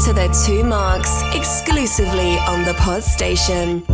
to the Two Marks, exclusively on the Pod Station.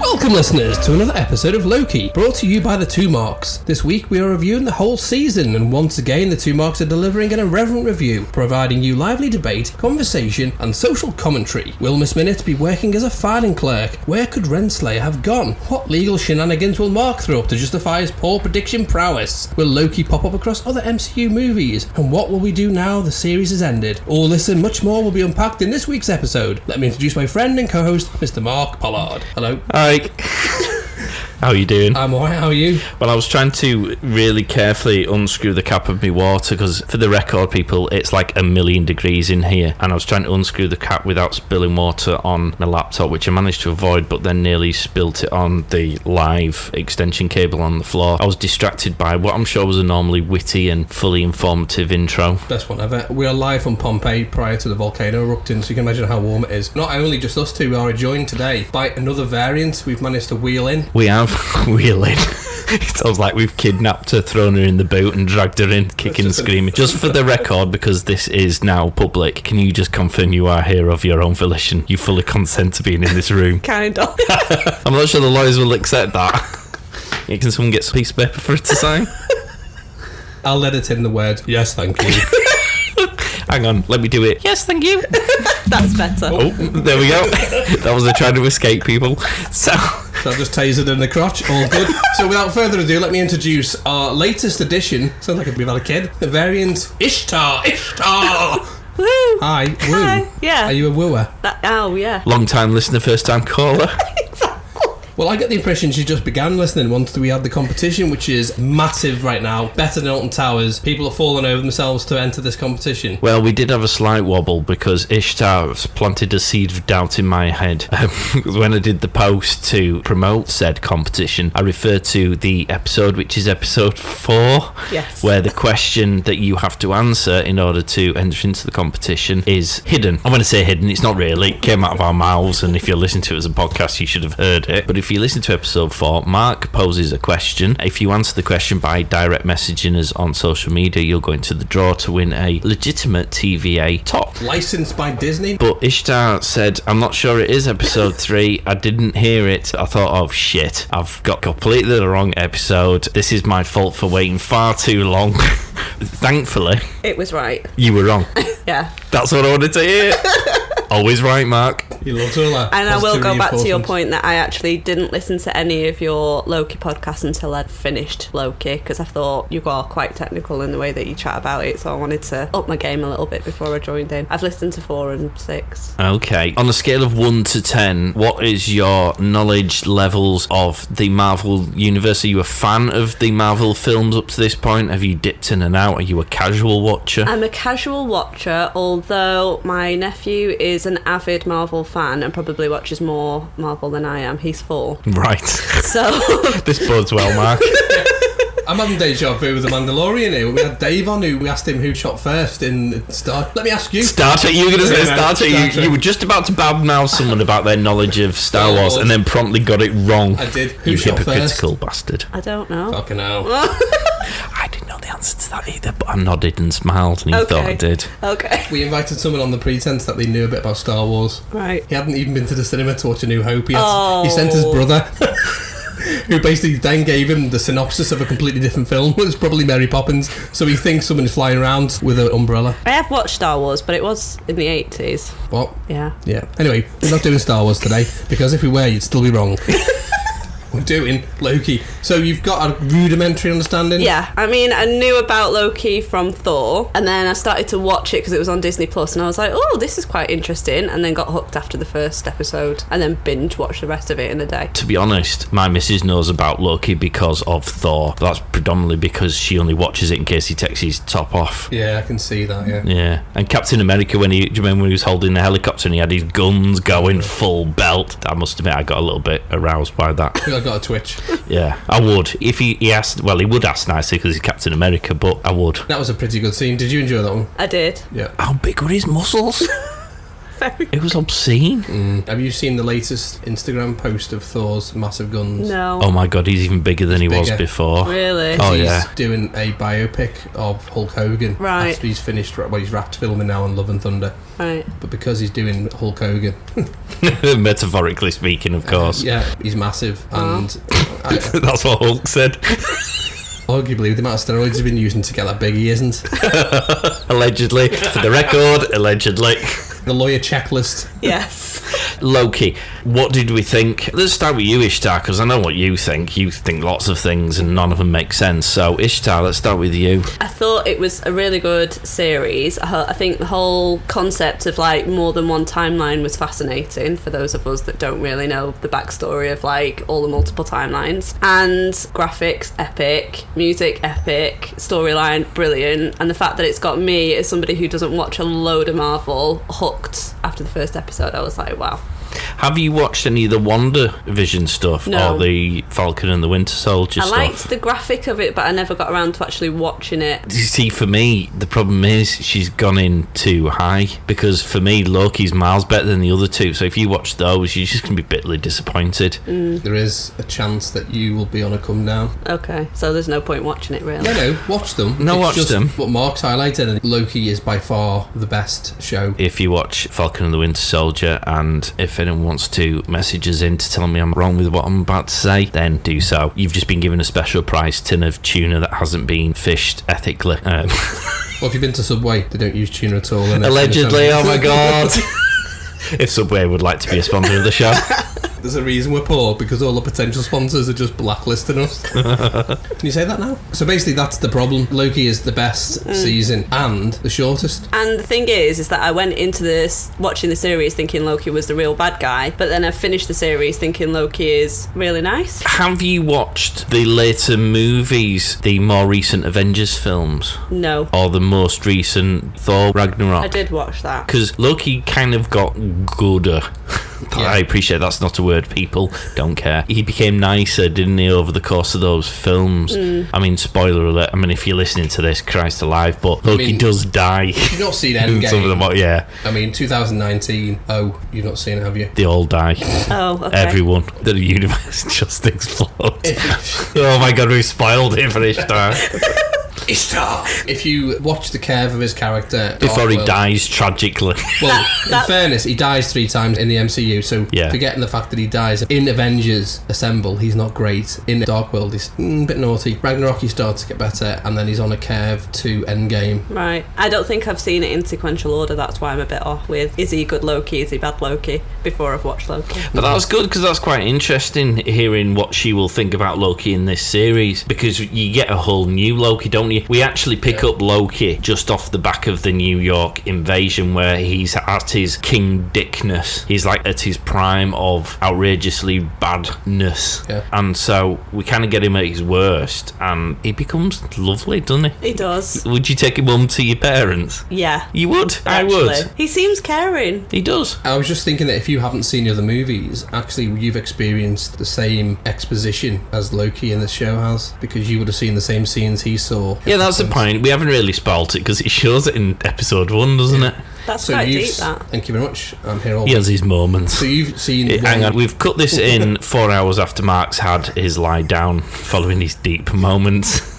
Welcome listeners to another episode of Loki, brought to you by the Two Marks. This week we are reviewing the whole season, and once again the Two Marks are delivering an irreverent review, providing you lively debate, conversation and social commentary. Will Miss Minute be working as a filing clerk? Where could Renslayer have gone? What legal shenanigans will Mark throw up to justify his poor prediction prowess? Will Loki pop up across other MCU movies? And what will we do now the series has ended? All this and much more will be unpacked in this week's episode. Let me introduce my friend and co-host, Mr. Mark Pollard. Hello. Hi. How are you doing? I'm alright, how are you? Well, I was trying to really carefully unscrew the cap of my water because, for the record, people, it's like 1,000,000 degrees in here, and I was trying to unscrew the cap without spilling water on my laptop, which I managed to avoid, but then nearly spilt it on the live extension cable on the floor. I was distracted by what I'm sure was a normally witty and fully informative intro. Best one ever. We are live from Pompeii prior to the volcano erupting, so you can imagine how warm it is. Not only just us two, we are joined today by another variant we've managed to wheel in. We have wheeling. It sounds like we've kidnapped her, thrown her in the boot and dragged her in, kicking and screaming. Just for the record, because this is now public, can you just confirm you are here of your own volition? You fully consent to being in this room? Kind of. I'm not sure the lawyers will accept that. Yeah, can someone get some piece of paper for it to sign? I'll edit in the words, yes, thank you. Hang on, let me do it. Yes, thank you. That's better. Oh, there we go. That was a trying to escape people. So I've just tasered in the crotch, all good. So without further ado, let me introduce our latest addition. Sounds like we've had a kid. The variant Ishtar. Woo. Hi, woo. Hi. Yeah. Are you a wooer? Yeah. long time listener, first time caller. Well, I get the impression she just began listening once we had the competition, which is massive right now. Better than Alton Towers. People are falling over themselves to enter this competition. Well, we did have a slight wobble because Ishtar planted a seed of doubt in my head. When I did the post to promote said competition, I referred to the episode, which is episode 4, Yes. where the question that you have to answer in order to enter into the competition is hidden. I'm going to say hidden, it's not really. It came out of our mouths, and if you're listening to it as a podcast, you should have heard it. But if you listen to episode 4, Mark poses a question. If you answer the question by direct messaging us on social media, you'll go into the draw to win a legitimate TVA top. Licensed by Disney. But Ishtar said, I'm not sure it is episode 3. I didn't hear it. I thought, oh shit, I've got completely the wrong episode. This is my fault for waiting far too long. Thankfully, It was right. you were wrong. Yeah. That's what I wanted to hear. Always right, Mark. He loves all that. And I will positive go back to your reinforcement. point that I actually didn't listen to any of your Loki podcasts until I'd finished Loki, because I thought you are quite technical in the way that you chat about it, so I wanted to up my game a little bit before I joined in. I've listened to 4 and 6. Okay. On a scale of 1 to 10, what is your knowledge levels of the Marvel universe? Are you a fan of the Marvel films up to this point? Have you dipped in and out? Are you a casual watcher? I'm a casual watcher, although my nephew is an avid Marvel fan and probably watches more Marvel than I am. He's 4. Right. So This bodes well, Mark. I'm having deja vu with the Mandalorian here. We had Dave on, who we asked him who shot first in Star. Let me ask you. Star Trek. You were going to say Yeah, Star Trek. Star Trek. You were just about to badmouth someone about their knowledge of Star Wars and then promptly got it wrong. I did. Who You shot hypocritical bastard. I don't know. Fucking hell. I didn't know the answer to that either, but I nodded and smiled and he thought I did. Okay. We invited someone on the pretense that they knew a bit about Star Wars. Right. He hadn't even been to the cinema to watch A New Hope. He sent his brother, who basically then gave him the synopsis of a completely different film. It was probably Mary Poppins, so he thinks someone is flying around with an umbrella. I have watched Star Wars, but it was in the 80s. What? Yeah. Yeah. Anyway, we're not doing Star Wars today, because if we were, you'd still be wrong. We're doing Loki. So you've got a rudimentary understanding? Yeah, I mean, I knew about Loki from Thor, and then I started to watch it because it was on Disney Plus, and I was like, oh, this is quite interesting, and then got hooked after the first episode, and then binge watched the rest of it in a day. To be honest, my missus knows about Loki because of Thor. That's predominantly because she only watches it in case he takes his top off. Yeah, I can see that, yeah. Yeah. And Captain America, do you remember when he was holding the helicopter and he had his guns going full belt? I must admit, I got a little bit aroused by that. I got a twitch. Yeah, I would. If he asked, well, he would ask nicely because he's Captain America, but I would. That was a pretty good scene. Did you enjoy that one? I did. Yeah. How big were his muscles? It was obscene. Have you seen the latest Instagram post of Thor's massive guns? No. Oh my god, he's even bigger than he was bigger. before. Really? Oh, He's yeah. doing a biopic of Hulk Hogan. Right. After he's finished, well, he's wrapped filming now on Love and Thunder. Right. But because he's doing Hulk Hogan, Metaphorically speaking, of course. yeah, he's massive. And That's what Hulk said. arguably, the amount of steroids he's been using to get that big, he isn't. Allegedly. For the record, allegedly. The lawyer checklist. Yes. Loki, what did we think? Let's start with you, Ishtar, because I know what you think. You think lots of things and none of them make sense. So, Ishtar, let's start with you. I thought it was a really good series. I think the whole concept of like more than one timeline was fascinating for those of us that don't really know the backstory of like all the multiple timelines. And graphics, epic. Music, epic. Storyline, brilliant. And the fact that it's got me as somebody who doesn't watch a load of Marvel hooked after the first episode, I was like, wow. Have you watched any of the WandaVision stuff No. or the Falcon and the Winter Soldier I stuff? liked the graphic of it, but I never got around to actually watching it. You see, for me, the problem is she's gone in too high, because for me, Loki's miles better than the other two. So if you watch those, you're just going to be bitterly disappointed. There is a chance that you will be on a come down. Okay, so there's no point watching it really. No, watch them. No, It's watch just them. What Mark's highlighted, and Loki is by far the best show. If you watch Falcon and the Winter Soldier, and if anyone wants to message us in to tell me I'm wrong with what I'm about to say, then do so. You've just been given a special price tin of tuna that hasn't been fished ethically. Well, if you've been to Subway, they don't use tuna at all. innit? Allegedly, oh my god. If Subway would like to be a sponsor of the show. There's a reason we're poor, because all the potential sponsors are just blacklisting us. Can you say that now? So basically, that's the problem. Loki is the best season and the shortest. And the thing is that I went into this watching the series thinking Loki was the real bad guy, but then I finished the series thinking Loki is really nice. Have you watched the later movies, the more recent Avengers films? No, Or the most recent Thor Ragnarok? I did watch that. Because Loki kind of got gooder. Yeah. I appreciate that's not a word, people don't care. He became nicer, didn't he, over the course of those films? I mean, spoiler alert, I mean, if you're listening to this, Christ alive, but Loki does die. You've not seen Some of them, Endgame. yeah, I mean, 2019. Oh, you've not seen it, have you? they all die. Oh, okay. Everyone. The universe just explodes. Oh my god, we spoiled it for Ishtar. Ishtar! If you watch the curve of his character... Before he Darkworld- dies tragically. Well, in fairness, he dies 3 times in the MCU, so Yeah. forgetting the fact that he dies in Avengers Assemble, he's not great. In Dark World, he's a bit naughty. Ragnarok, he starts to get better, and then he's on a curve to Endgame. Right. I don't think I've seen it in sequential order, that's why I'm a bit off with is he good Loki, is he bad Loki, before I've watched Loki. But that's good, because that's quite interesting, hearing what she will think about Loki in this series, because you get a whole new Loki, don't you? We actually pick up Loki just off the back of the New York invasion, where he's at his king dickness. He's like at his prime of outrageously badness. Yeah. And so we kind of get him at his worst, and he becomes lovely, doesn't he? He does. Would you take him home to your parents? Yeah. You would? I Actually. would. He seems caring. He does. I was just thinking that if you haven't seen the other movies, actually you've experienced the same exposition as Loki in the show has, because you would have seen the same scenes he saw. Yeah, that's the point. We haven't really spoilt it, because it shows it in episode 1, doesn't it? That's So quite you've... deep, that. Thank you very much. I'm here all He has his moments. So you've seen... Hang on, we've cut this in 4 hours after Mark's had his lie down following his deep moments.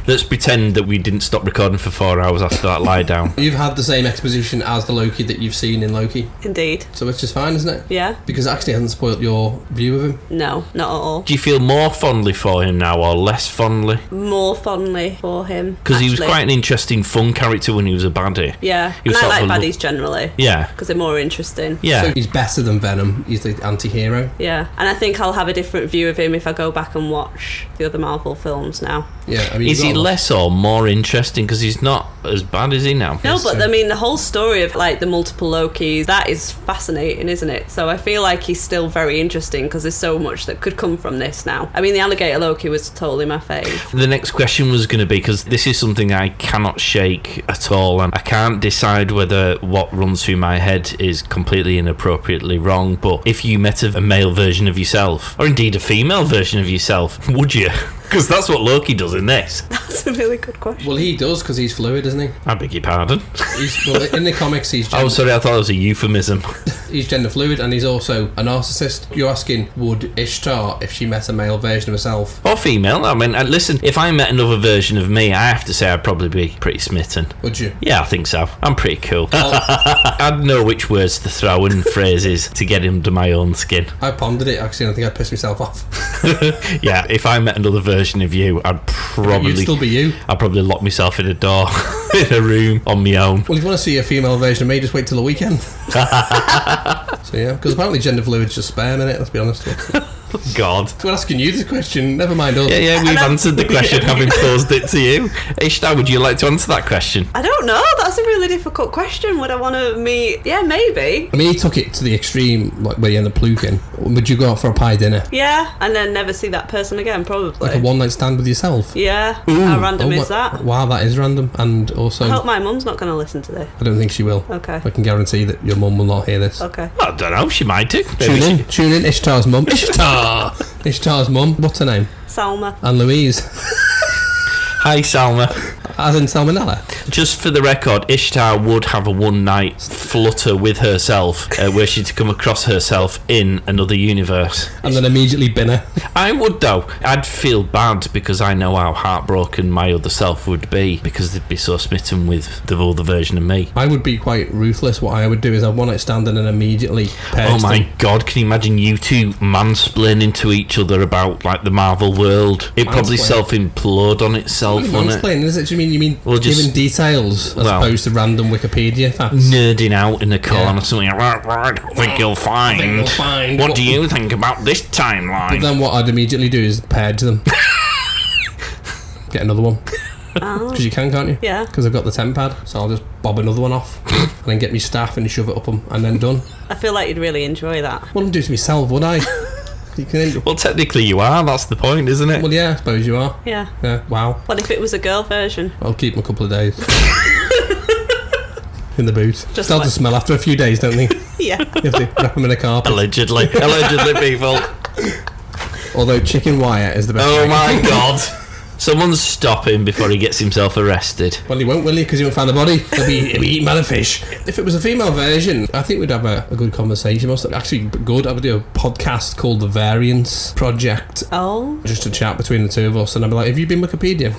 Let's pretend that we didn't stop recording for 4 hours after that lie down. You've had the same exposition as the Loki that you've seen in Loki, Indeed. so it's just fine, isn't it? Yeah? Because it actually hasn't spoilt your view of him. No, not at all. Do you feel more fondly for him now or less fondly? More fondly for him. Because he was actually. quite an interesting, fun character when he was a baddie. Yeah. He And was I sort like of a baddies generally. Yeah. Because they're more interesting. Yeah. So he's better than Venom. He's the anti-hero. Yeah. And I think I'll have a different view of him if I go back and watch the other Marvel films now. Yeah, I mean... Is you've he got a lot- less or more interesting? Because he's not as bad, is he now? No, Yes, but so- I mean, the whole story of like the multiple Lokis, that is fascinating, isn't it? So I feel like he's still very interesting because there's so much that could come from this now. I mean, the alligator Loki was totally my fave. The next question was going to be, because this is something I cannot shake at all, and I can't decide whether what runs through my head is completely inappropriately wrong, but if you met a male version of yourself, or indeed a female version of yourself, would you? Because that's what Loki does in this. That's a really good question. Well, he does because he's fluid, isn't he? I beg your pardon. Well, in the comics, he's gender, Oh, sorry, I thought it was a euphemism. he's gender fluid, and he's also a narcissist. You're asking, would Ishtar, if she met a male version of herself, Or female. I mean, listen, if I met another version of me, I have to say I'd probably be pretty smitten. would you? Yeah, I think so. I'm pretty cool. I'd know which words to throw and phrases to get under my own skin. I pondered it actually, and I think I'd piss myself off. Yeah, if I met another version of you, I'd probably... You'd still be you. I'd probably lock myself in a door, in a room, on my own. Well, if you want to see a female version of me, just wait till the weekend. So yeah, because apparently gender fluid's just sperm in it, let's be honest with you. God. We're asking you this question, never mind us. Yeah, we've answered the question having posed it to you. Ishtar, would you like to answer that question? I don't know. That's a really difficult question. Would I want to meet? Yeah, maybe. I mean, he took it to the extreme, like where you end up pluking. Would you go out for a pie dinner? Yeah, and then never see that person again, probably. Like a one-night stand with yourself? Yeah. How random is that? Wow, that is random. And also, I hope my mum's not going to listen to this. I don't think she will. Okay. I can guarantee that your mum will not hear this. Okay. I don't know, she might do. Tune in, Ishtar's mum. Ishtar's mum. What's her name? Salma. And Louise. Hi, Salma. As in salmonella. Just for the record, Ishtar would have a one-night flutter with herself where she'd come across herself in another universe. And then immediately bin her. I would, though. I'd feel bad because I know how heartbroken my other self would be because they'd be so smitten with the other version of me. I would be quite ruthless. What I would do is I'd one night stand and then immediately purge Oh my them. God, can you imagine you two mansplaining to each other about, like, the Marvel world? It'd probably Mansplain? self-implode on itself, wouldn't it? Mansplaining, is it? Do you mean Well, just- giving details as well- opposed to random Wikipedia facts? Nerding out in a corner Yeah. or something. I think you'll find. find. What do you think about this But timeline? then what I'd immediately do is purge them. Get another one. Because you can't you? Yeah. Because I've got the temp pad, so I'll just bob another one off and then get me staff and shove it up them and then done. I feel like you'd really enjoy that. Wouldn't do it to myself, would I? You can. Well, technically you are. That's the point, isn't it? Well, yeah, I suppose you are. Yeah. Yeah. Wow. What if it was a girl version? I'll keep them a couple of days. In the boot. Just Start to like- smell after a few days, don't they? Yeah. You have to wrap them in a carpet. Allegedly, people. Although chicken wire is the best. Oh way. my God! Someone's stop him before he gets himself arrested. Well, he won't, will he? Because he won't find the body. He'll be eaten by the fish. If it was a female version, I think we'd have a good conversation. Actually, good. I would do a podcast called The Variance Project. Oh. Just a chat between the two of us, and I'd be like, have you been Wikipedia?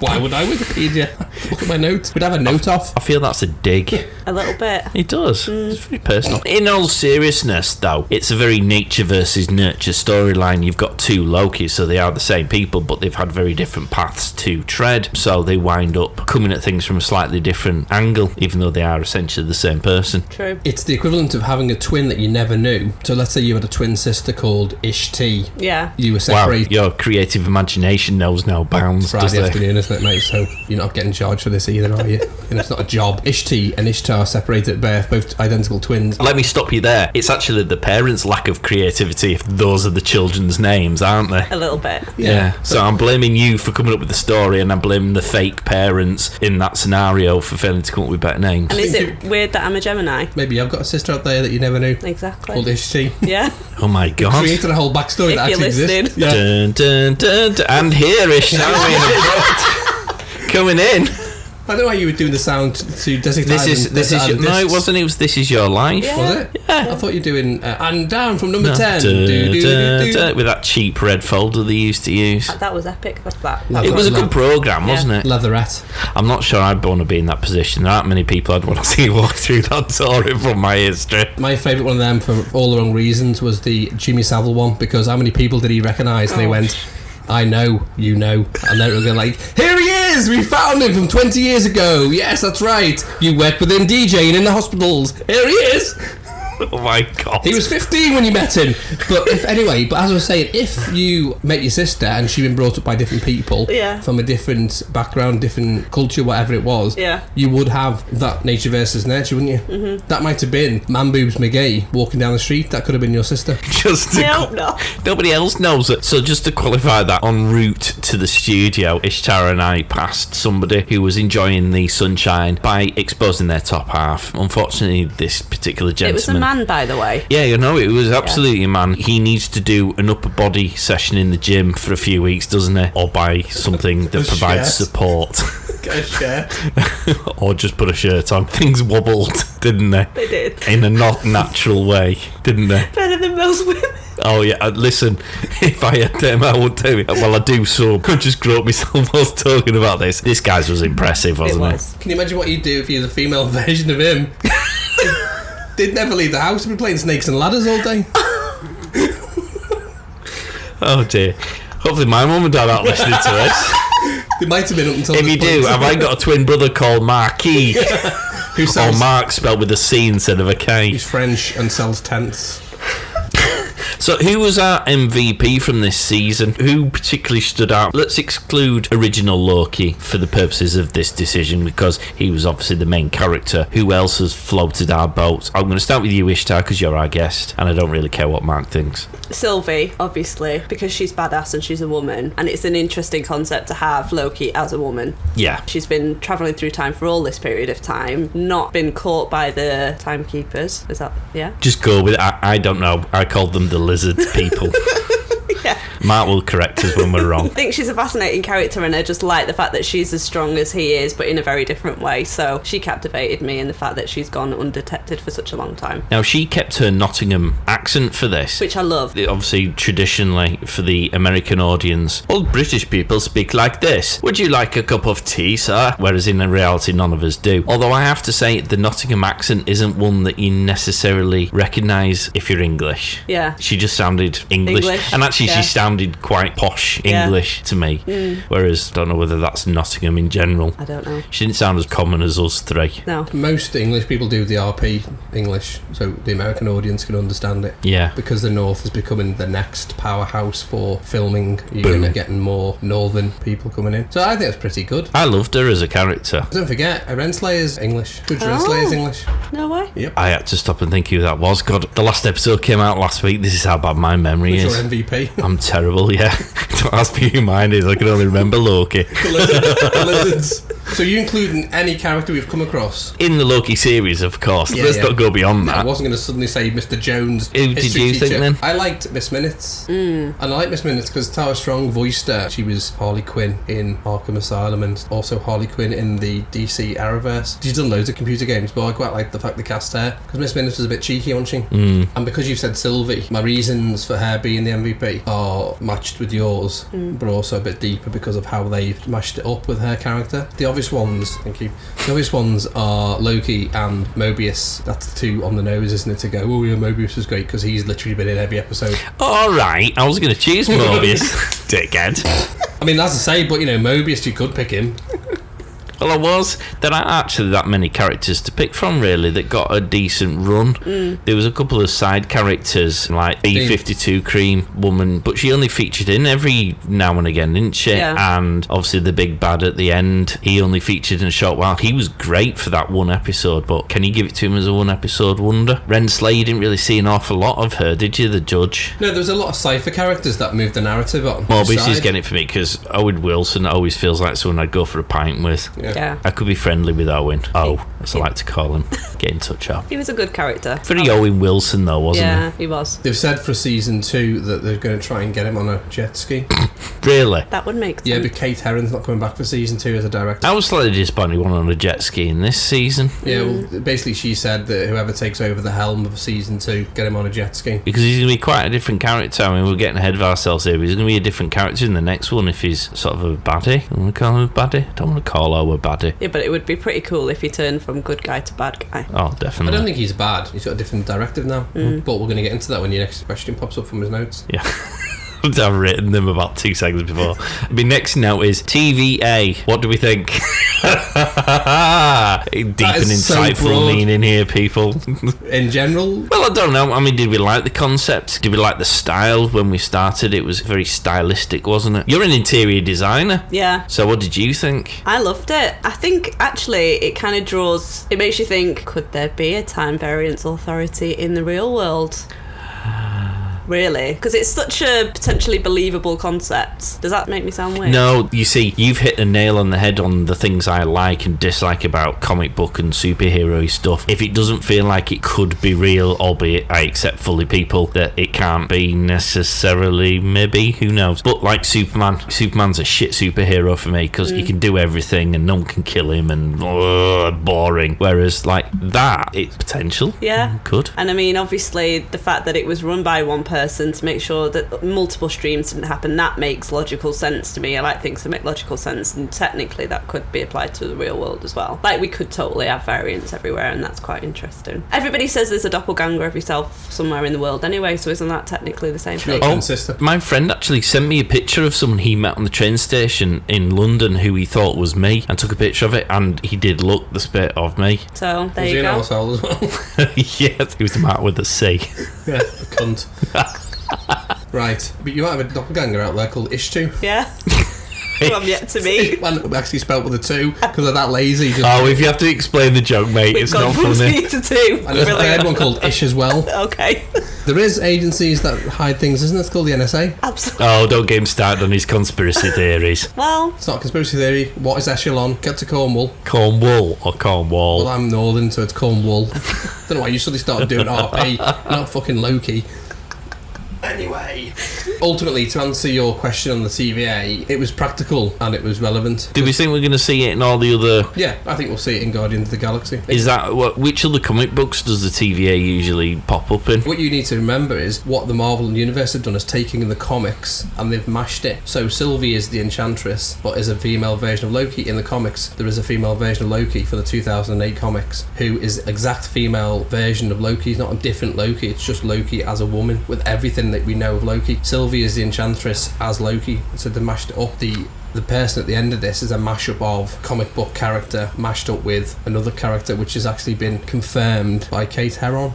Why would I Wikipedia? Look at my notes. We'd have a note off. I feel that's a dig. A little bit. It does. It's very personal. In all seriousness, though, it's a very nature versus nurture storyline. You've got two Lokis, so they are the same people, but they've had very different paths to tread, so they wind up coming at things from a slightly different angle, even though they are essentially the same person. True. It's the equivalent of having a twin that you never knew. So let's say you had a twin sister called Ishti. Yeah. You were Wow, separated. your creative imagination knows no bounds, does Friday it? afternoon, isn't it, mate? So you're not getting charged for this either, are you? It's not a job. Ishti and Ishtar separated at birth, both identical twins. Let me stop you there. It's actually the parents' lack of creativity if those are the children's names, aren't they? A little bit. Yeah. So I'm blaming you for coming up with the story, and I'm blaming the fake parents in that scenario for failing to come up with better names. And is it weird that I'm a Gemini? Maybe I've got a sister out there that you never knew. Exactly. Called Ishti. Yeah. Oh my God. Created a whole backstory If that you're actually exists. listening. Yeah. Dun, dun, dun, dun. And here is coming in. I don't know why you were doing the sound to desiccate. This is your, no, it wasn't. It was This Is Your Life. Yeah. Was it? Yeah. I thought you were doing and down from number 10. Dun, Do, do, dun, do, do. dun, with that cheap red folder they used to use. That was epic. That's that. It was a good programme, Yeah. wasn't it? Leatherette. I'm not sure I'd want to be in that position. There aren't many people I'd want to see walk through that door from my history. My favourite one of them, for all the wrong reasons, was the Jimmy Savile one, because how many people did he recognise? And they went, I know, you know. And they were going like, here he is! We found him from 20 years ago! Yes, that's right! You worked with him DJing in the hospitals! Here he is! Oh my God. He was 15 when you met him. But as I was saying, if you met your sister and she'd been brought up by different people, Yeah. from a different background, different culture, whatever it was, Yeah. you would have that nature versus nurture, wouldn't you? Mm-hmm. That might have been Man Boobs McGee walking down the street. That could have been your sister. Just to I hope not. Nobody else knows it. So just to qualify that, en route to the studio, Ishtar and I passed somebody who was enjoying the sunshine by exposing their top half. Unfortunately, this particular It was a gentleman man, by the way. Yeah, you know, it was absolutely a man. He needs to do an upper body session in the gym for a few weeks, doesn't he? Or buy something that provides support. Get a shirt. Or just put a shirt on. Things wobbled, didn't they? They did. In a not natural way, didn't they? Better than most women. Oh yeah, listen, if I had them, I would do it. Well, I do some. I just groped myself whilst talking about this. This guy's was impressive, wasn't it? Can you imagine what you'd do if you was a female version of him? Did never leave the house, we'd be playing snakes and ladders all day. Oh dear. Hopefully my mum and dad aren't listening to this. They might have been up until If you do, have I got a twin brother called Marquis? Who sells, or Mark spelled with a C instead of a K? He's French and sells tents. So who was our MVP from this season? Who particularly stood out? Let's exclude original Loki for the purposes of this decision, because he was obviously the main character. Who else has floated our boat? I'm going to start with you, Ishtar, because you're our guest, and I don't really care what Mark thinks. Sylvie, obviously, because she's badass and she's a woman, and it's an interesting concept to have Loki as a woman. Yeah. She's been travelling through time for all this period of time, not been caught by the timekeepers. Is that, yeah? Just go with it. I don't know. I called them the lizard people. Yeah. Mark will correct us when we're wrong. I think she's a fascinating character, and I just like the fact that she's as strong as he is, but in a very different way. So she captivated me in the fact that she's gone undetected for such a long time. Now, she kept her Nottingham accent for this, which I love. Obviously, traditionally, for the American audience, all British people speak like this. Would you like a cup of tea, sir? Whereas in reality, none of us do. Although I have to say, the Nottingham accent isn't one that you necessarily recognise if you're English. Yeah. She just sounded English. And actually, she sounded quite posh English to me. Whereas, I don't know whether that's Nottingham in general. I don't know. She didn't sound as common as us three. No. Most English people do the RP English, so the American audience can understand it. Yeah. Because the North is becoming the next powerhouse for filming. You're going to getting more northern people coming in. So I think it's pretty good. I loved her as a character. Don't forget, Renslayer's English. Good Renslayer's English. No way. Yep. I had to stop and think who that was. God, the last episode came out last week. This is how bad my memory is. Your MVP. I'm terrible, yeah. Don't ask me who mine is. I can only remember Loki. The lizards. So you including any character we've come across? In the Loki series, of course. Yeah, Let's not go beyond that. I wasn't going to suddenly say Mr. Jones. Who did you think then? I liked Miss Minutes. And I like Miss Minutes because Tara Strong voiced her. She was Harley Quinn in Arkham Asylum and also Harley Quinn in the DC Arrowverse. She's done loads of computer games, but I quite like the fact they cast her because Miss Minutes was a bit cheeky, wasn't she? And because you've said Sylvie, my reasons for her being the MVP are matched with yours, but also a bit deeper because of how they've mashed it up with her character. The obvious ones, thank you. The obvious ones are Loki and Mobius. That's the two on the nose, isn't it? To go, oh yeah, Mobius was great because he's literally been in every episode. Alright, I was going to choose Mobius. Dickhead. I mean, as I say, but you know, Mobius, you could pick him. Well, I was. There aren't actually that many characters to pick from, really, that got a decent run. There was a couple of side characters, like B-52 Cream Woman, but she only featured in every now and again, didn't she? Yeah. And obviously the big bad at the end, he only featured in a short while. He was great for that one episode, but can you give it to him as a one-episode wonder? Renslayer, you didn't really see an awful lot of her, did you, the judge? No, there was a lot of cypher characters that moved the narrative on. Mobius is getting it for me, because Owen Wilson always feels like someone I'd go for a pint with. Yeah. I could be friendly with Owen. As I like to call him. Get in touch, Al. He was a good character. Very Owen Wilson, though, wasn't Yeah, he was. They've said for season 2 that they're going to try and get him on a jet ski. Really? That would make sense. Yeah, but Kate Herron's not coming back for season 2 as a director. I was slightly disappointed one on a jet ski in this season. Yeah, well, basically she said that whoever takes over the helm of season 2, get him on a jet ski. Because he's going to be quite a different character. I mean, we're getting ahead of ourselves here, but he's going to be a different character in the next one if he's sort of a baddie. I want to call him a baddie? I don't want to call her a baddie. Yeah, but it would be pretty cool if he turned from good guy to bad guy. Oh, I definitely. don't think he's bad. He's got a different directive now. But we're going to get into that when your next question pops up from his notes. Yeah. I've written them about 2 seconds before. My next note is TVA. What do we think? Deep and insightful meaning here, people. In general? Well, I don't know. I mean, did we like the concept? Did we like the style when we started? It was very stylistic, wasn't it? You're an interior designer. Yeah. So what did you think? I loved it. I think, actually, it kind of draws... It makes you think, could there be a time variance authority in the real world? Really? Because it's such a potentially believable concept. Does that make me sound weird? No, you see, you've hit the nail on the head on the things I like and dislike about comic book and superhero stuff. If it doesn't feel like it could be real, albeit I accept fully people that it can't be necessarily, maybe, who knows. But like Superman's a shit superhero for me because he can do everything and no one can kill him and boring. Whereas like that, it's potential. Yeah. Could. And I mean, obviously, the fact that it was run by one person to make sure that multiple streams didn't happen, that makes logical sense to me. I like things that make logical sense, and technically that could be applied to the real world as well. Like, we could totally have variants everywhere, and that's quite interesting. Everybody says there's a doppelganger of yourself somewhere in the world anyway, so isn't that technically the same thing? My friend actually sent me a picture of someone he met on the train station in London who he thought was me, and took a picture of it, and he did look the spit of me. So, there Was you he go. an arsehole as well? Yes, he was the man with the C. Yeah, a cunt. Right, but you might have a doppelganger out there called Ishtu. Yeah. Who I'm yet to meet. One actually spelt with a 2 because they're that lazy. Just Oh, if you have to explain the joke, mate, We've it's gone not from funny. 3 to 2. and there's a third one called Ish as well. Okay. There is agencies that hide things, isn't it? It's called the NSA. Absolutely. Oh, don't get him started on his conspiracy theories. Well, It's not a conspiracy theory. What is Echelon? Get to Cornwall. Cornwall or Cornwall? Well, I'm northern, so it's Cornwall. Don't know why you suddenly started doing RP. Not fucking Loki. Anyway, ultimately, to answer your question on the TVA, it was practical and it was relevant. Do we think we're going to see it in all the other... Yeah, I think we'll see it in Guardians of the Galaxy. Is that what? Which other comic books does the TVA usually pop up in? What you need to remember is what the Marvel Universe have done is taking the comics and they've mashed it. So Sylvie is the Enchantress, but is a female version of Loki. In the comics, there is a female version of Loki for the 2008 comics, who is exact female version of Loki. It's not a different Loki, it's just Loki as a woman with everything that we know of Loki. Sylvie is the Enchantress as Loki, so they mashed it up. The person at the end of this is a mashup of comic book character mashed up with another character, which has actually been confirmed by Kate Herron.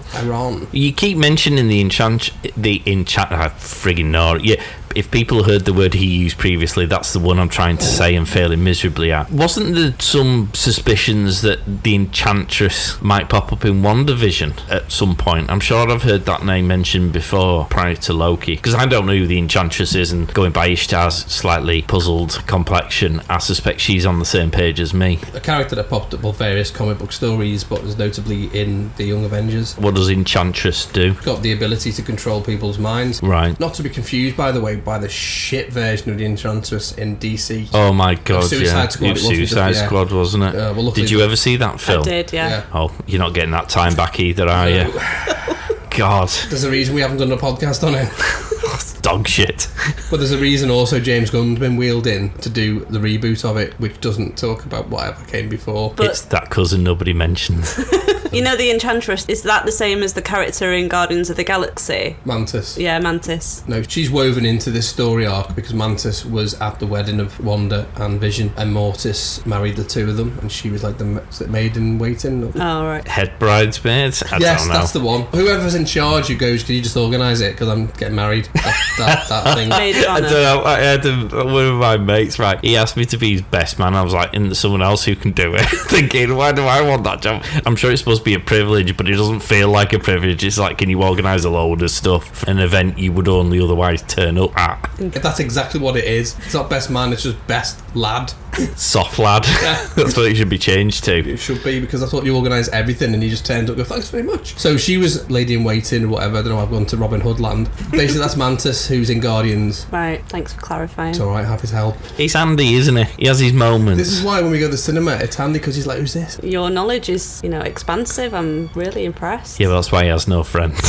You keep mentioning the enchant. I friggin' know. Yeah, if people heard the word he used previously, that's the one I'm trying to say and failing miserably at. Wasn't there some suspicions that the Enchantress might pop up in WandaVision at some point? I'm sure I've heard that name mentioned before prior to Loki, because I don't know who the Enchantress is, and going by Ishtar's slightly puzzled complexion, I suspect she's on the same page as me. A character that popped up on various comic book stories, but was notably in the Young Avengers. What does Enchantress do? Got the ability to control people's minds. Right. Not to be confused, by the way, by the shit version of the Enchantress in DC. Oh my god, Suicide Squad, it wasn't Suicide just- yeah. Squad, wasn't it? Well, luckily Did you ever see that film? I did, yeah. Yeah. Oh, you're not getting that time back either, are you? God. There's a reason we haven't done a podcast on it. Dog shit. But there's a reason also James Gunn's been wheeled in to do the reboot of it, which doesn't talk about whatever came before. But- It's that cousin nobody mentions. You know the Enchantress, is that the same as the character in Guardians of the Galaxy? Mantis. Yeah, Mantis. No, she's woven into this story arc because Mantis was at the wedding of Wanda and Vision, and Mortis married the two of them, and she was like the maid in waiting. Oh, right. Head bridesmaids? I Yes, don't know. that's the one. Whoever's in charge who goes, can you just organise it because I'm getting married? That thing. Maid of I don't Honour. know. I had one of my mates, right? He asked me to be his best man. I was like, and there's someone else who can do it. Thinking, why do I want that job? I'm sure it's supposed to be a privilege, but it doesn't feel like a privilege. It's like, can you organise a load of stuff for an event you would only otherwise turn up at? That's exactly what it is. It's not best man, it's just best lad. Soft lad. That's what it should be changed to. It should be, because I thought you organise everything and you just turned up and go, thanks very much. So she was lady in waiting or whatever. I don't know, I've gone to Robin Hood land. Basically, that's Mantis, who's in Guardians. Right, thanks for clarifying. It's alright, happy to help. He's handy, isn't he? He has his moments. This is why when we go to the cinema, it's handy because he's like, who's this? Your knowledge is, expansive. I'm really impressed. Yeah, well, that's why he has no friends.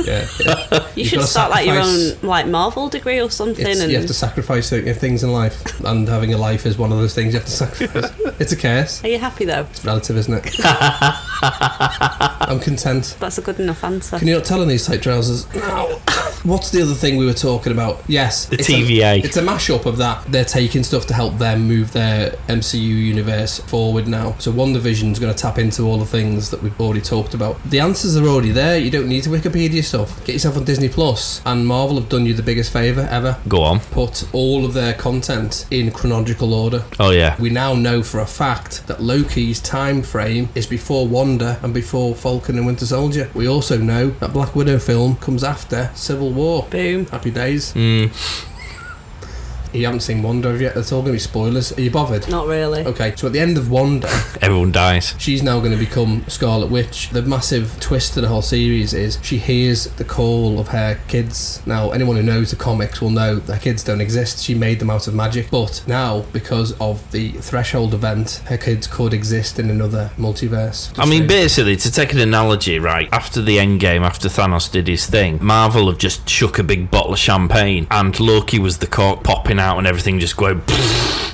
Yeah. You You've should gotta start like your sacrifice- own Marvel degree or something. You have to sacrifice certain things in life, and having a life is one of those things you have to sacrifice. It's a curse. Are you happy though? It's relative, isn't it? I'm content. That's a good enough answer. Can you not tell in these tight trousers? No. What's the other thing we were talking about? Yes, The it's TVA. It's a mashup of that. They're taking stuff to help them move their MCU universe forward now. So WandaVision's going to tap into all the things that we've already talked about. The answers are already there. You don't need to Wikipedia stuff. Get yourself on Disney Plus, and Marvel have done you the biggest favour ever. Go on. Put all of their content in chronological order. Oh, yeah. We now know for a fact that Loki's time frame is before Wanda and before Falcon and Winter Soldier. We also know that Black Widow film comes after Civil Civil War. Boom. Happy days. Mm. You haven't seen Wanda yet. It's all going to be spoilers. Are you bothered? Not really. Okay, so at the end of Wanda, Everyone dies. she's now going to become Scarlet Witch. The massive twist to the whole series is she hears the call of her kids. Now, anyone who knows the comics will know that her kids don't exist. She made them out of magic. But now, because of the Threshold event, her kids could exist in another multiverse. I mean, basically, to take an analogy, right, after the Endgame, after Thanos did his thing, Marvel have just shook a big bottle of champagne, and Loki was the cork popping out and everything just going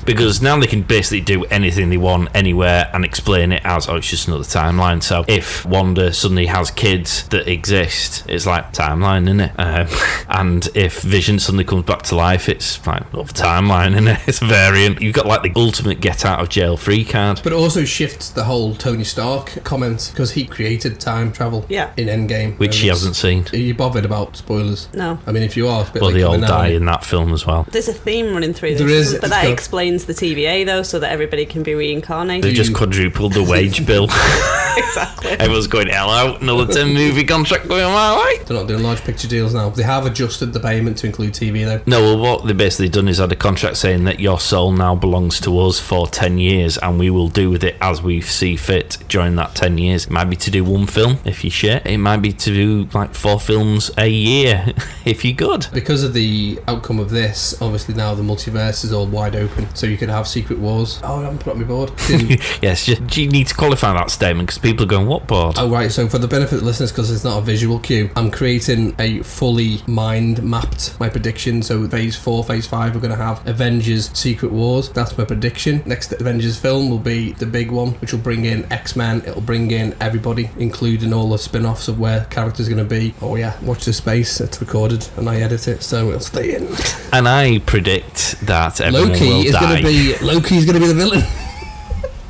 because now they can basically do anything they want anywhere and explain it as, oh, it's just another timeline. So if Wanda suddenly has kids that exist, it's like timeline, isn't it? And if Vision suddenly comes back to life, it's like another timeline, isn't it? It's a variant. You've got like the ultimate get out of jail free card. But it also shifts the whole Tony Stark comment because he created time travel Yeah. in Endgame. Which she hasn't seen. Are you bothered about spoilers? No. I mean, if you are, it's a bit Well, like they all coming out. die in that film as well. There's a theme running through this. There is. But that explains the TVA, though, so that everybody can be reincarnated. They just quadrupled the wage bill. Exactly. Everyone's going, hello, another 10 movie contract going my way. They're not doing large picture deals now. They have adjusted the payment to include TV, though. No, well, what they've basically done is had a contract saying that your soul now belongs to us for 10 years and we will do with it as we see fit during that 10 years. It might be to do one film if you shit. It might be to do like 4 films a year if you're good. Because of the outcome of this, obviously now the multiverse is all wide open, so you could have Secret Wars. Oh, I haven't put it on my board. Yes, you need to qualify that statement because people are going, what board? Oh, right, so for the benefit of the listeners, because it's not a visual cue, I'm creating a fully mind-mapped, my prediction. So phase 4, phase 5, we're going to have Avengers Secret Wars. That's my prediction. Next Avengers film will be the big one, which will bring in X-Men. It'll bring in everybody, including all the spin-offs of where characters are going to be. Oh yeah, watch this space. It's recorded and I edit it, so it'll stay in. And I predict that everyone Loki's will die. going to be the villain.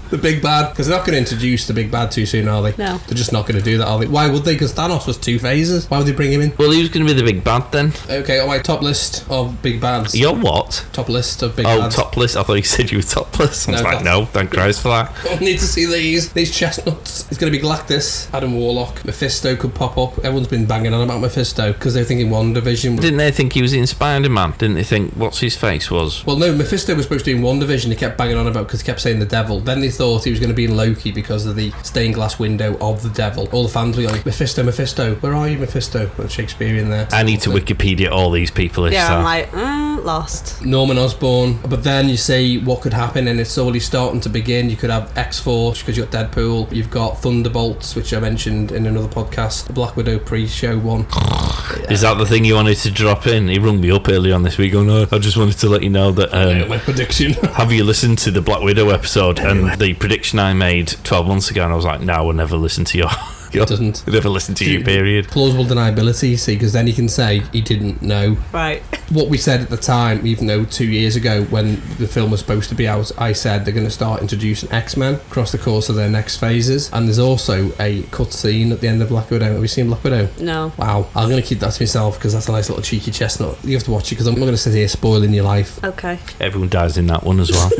The big bad, because they're not going to introduce the big bad too soon, are they? No. They're just not going to do that, are they? Why would they? Because Thanos was 2 phases. Why would they bring him in? Well, who's going to be the big bad then? Okay, on my top list of big bads. Your what? Top list of big Oh, bads. top list? I thought you said you were topless. I was No, like, no, thank Christ for that. I need to see these chestnuts. It's going to be Galactus, Adam Warlock, Mephisto could pop up. Everyone's been banging on about Mephisto because they're thinking WandaVision. Didn't they think he was in Spider-Man? Didn't they think what's his face was? Well, no, Mephisto was supposed to be in WandaVision. He kept banging on about because he kept saying the devil. Then they thought he was going to be in Loki because of the stained glass window of the devil. All the fans were like, Mephisto, Mephisto, where are you, Mephisto? That's Shakespearean there. I need to Wikipedia all these people. Yeah, Ishtar. I'm like, lost. Norman Osborn. But then you see what could happen, and it's already starting to begin. You could have X-Force because you've got Deadpool. You've got Thunderbolts, which I mentioned in another podcast, the Black Widow pre-show one. Is that the thing you wanted to drop in? He rung me up earlier on this week going, oh, I just wanted to let you know that My prediction. have you listened to the Black Widow episode? Anyway. And the prediction I made 12 months ago, and I was like, no, I will never listen to your Doesn't. never listen to you, period. Plausible deniability, see, because then he can say he didn't know. Right. What we said at the time, even though 2 years ago when the film was supposed to be out, I said they're going to start introducing X-Men across the course of their next phases, and there's also a cut scene at the end of Black Widow. Have you seen Black Widow? No. Wow, I'm going to keep that to myself because that's a nice little cheeky chestnut. You have to watch it because I'm not going to sit here spoiling your life. Okay. Everyone dies in that one as well.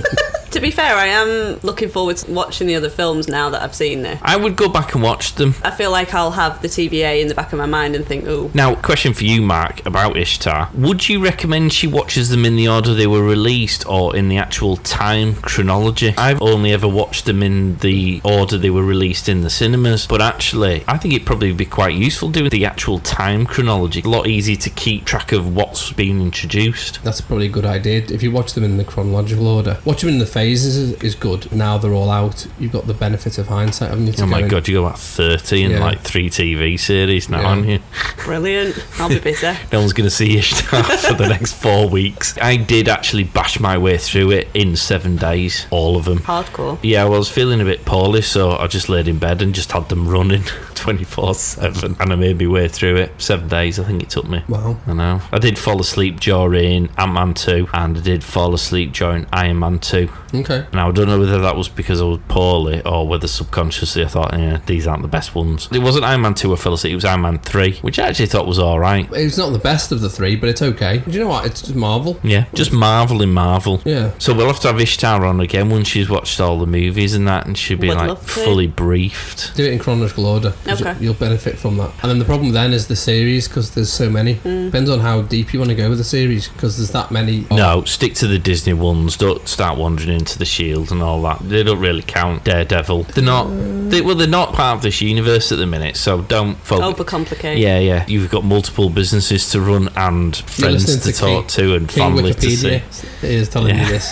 To be fair, I am looking forward to watching the other films now that I've seen this. I would go back and watch them. I feel like I'll have the TVA in the back of my mind and think, ooh. Now, question for you, Mark, about Ishtar. Would you recommend she watches them in the order they were released or in the actual time chronology? I've only ever watched them in the order they were released in the cinemas, but actually, I think it'd probably be quite useful doing the actual time chronology. A lot easier to keep track of what's been introduced. That's probably a good idea. If you watch them in the chronological order, watch them in the phases is good. Now they're all out. You've got the benefit of hindsight, haven't you? Oh my god, you got about 30 and like 3 TV series now, aren't you? Brilliant. I'll be busy. No one's going to see Ishtar for the next 4 weeks. I did actually bash my way through it in 7 days, all of them. Hardcore. Yeah, well, I was feeling a bit poorly, so I just laid in bed and just had them running 24/7, and I made my way through it. 7 days, I think it took me. Wow. I know. I did fall asleep during Ant-Man 2, and I did fall asleep during Iron Man 2. Okay. Now, I don't know whether that was because I was poorly or whether subconsciously I thought, these aren't the best ones. It wasn't Iron Man 2 I fell asleep, it was Iron Man 3, which I actually thought was alright. It's not the best of the three, but it's okay. Do you know what? It's just Marvel. Yeah, just Marvel in Marvel. Yeah. So we'll have to have Ishtar on again when she's watched all the movies and that, and she'll be Would like love to. fully briefed. Do it in chronological order. Okay. You'll benefit from that. And then the problem then is the series, because there's so many. Depends on how deep you want to go with the series, because there's that many. No, stick to the Disney ones. Don't start wandering into the Shield and all that. They don't really count. Daredevil. They're not. They're not part of this universe at the minute, so don't focus. Overcomplicate. Yeah. You've got multiple businesses to run and friends to talk to and King family to see. Wikipedia is telling you this.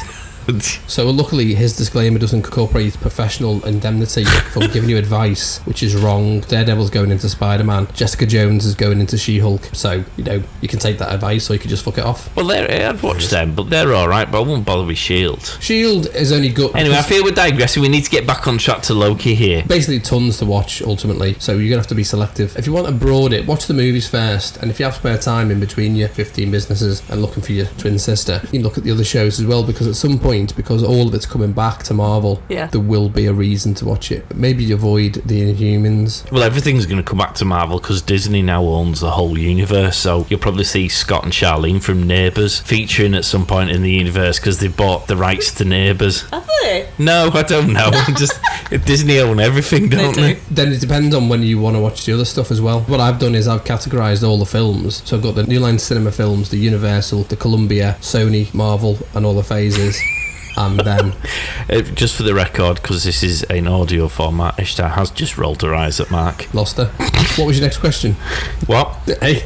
So luckily his disclaimer doesn't incorporate professional indemnity from giving you advice, which is wrong. Daredevil's going into Spider-Man, Jessica Jones is going into She-Hulk, so you can take that advice or you can just fuck it off. Well, I'd watch them, but they're alright, but I wouldn't bother with Shield. Shield is only good. Anyway, I feel we're digressing. We need to get back on track to Loki here. Basically tons to watch ultimately, so you're gonna have to be selective. If you want to broad it, watch the movies first, and if you have spare time in between your 15 businesses and looking for your twin sister, you can look at the other shows as well, because at some point, because all of it's coming back to Marvel, there will be a reason to watch it. Maybe avoid the Inhumans. Well, everything's going to come back to Marvel because Disney now owns the whole universe, so you'll probably see Scott and Charlene from Neighbours featuring at some point in the universe because they bought the rights to Neighbours. Have they? No, I don't know. Just Disney own everything, don't they? Then it depends on when you want to watch the other stuff as well. What I've done is I've categorised all the films. So I've got the New Line Cinema films, the Universal, the Columbia, Sony, Marvel, and all the phases. And then just for the record, because this is an audio format, Ishtar has just rolled her eyes at Mark. Lost her. What was your next question? What? Hey.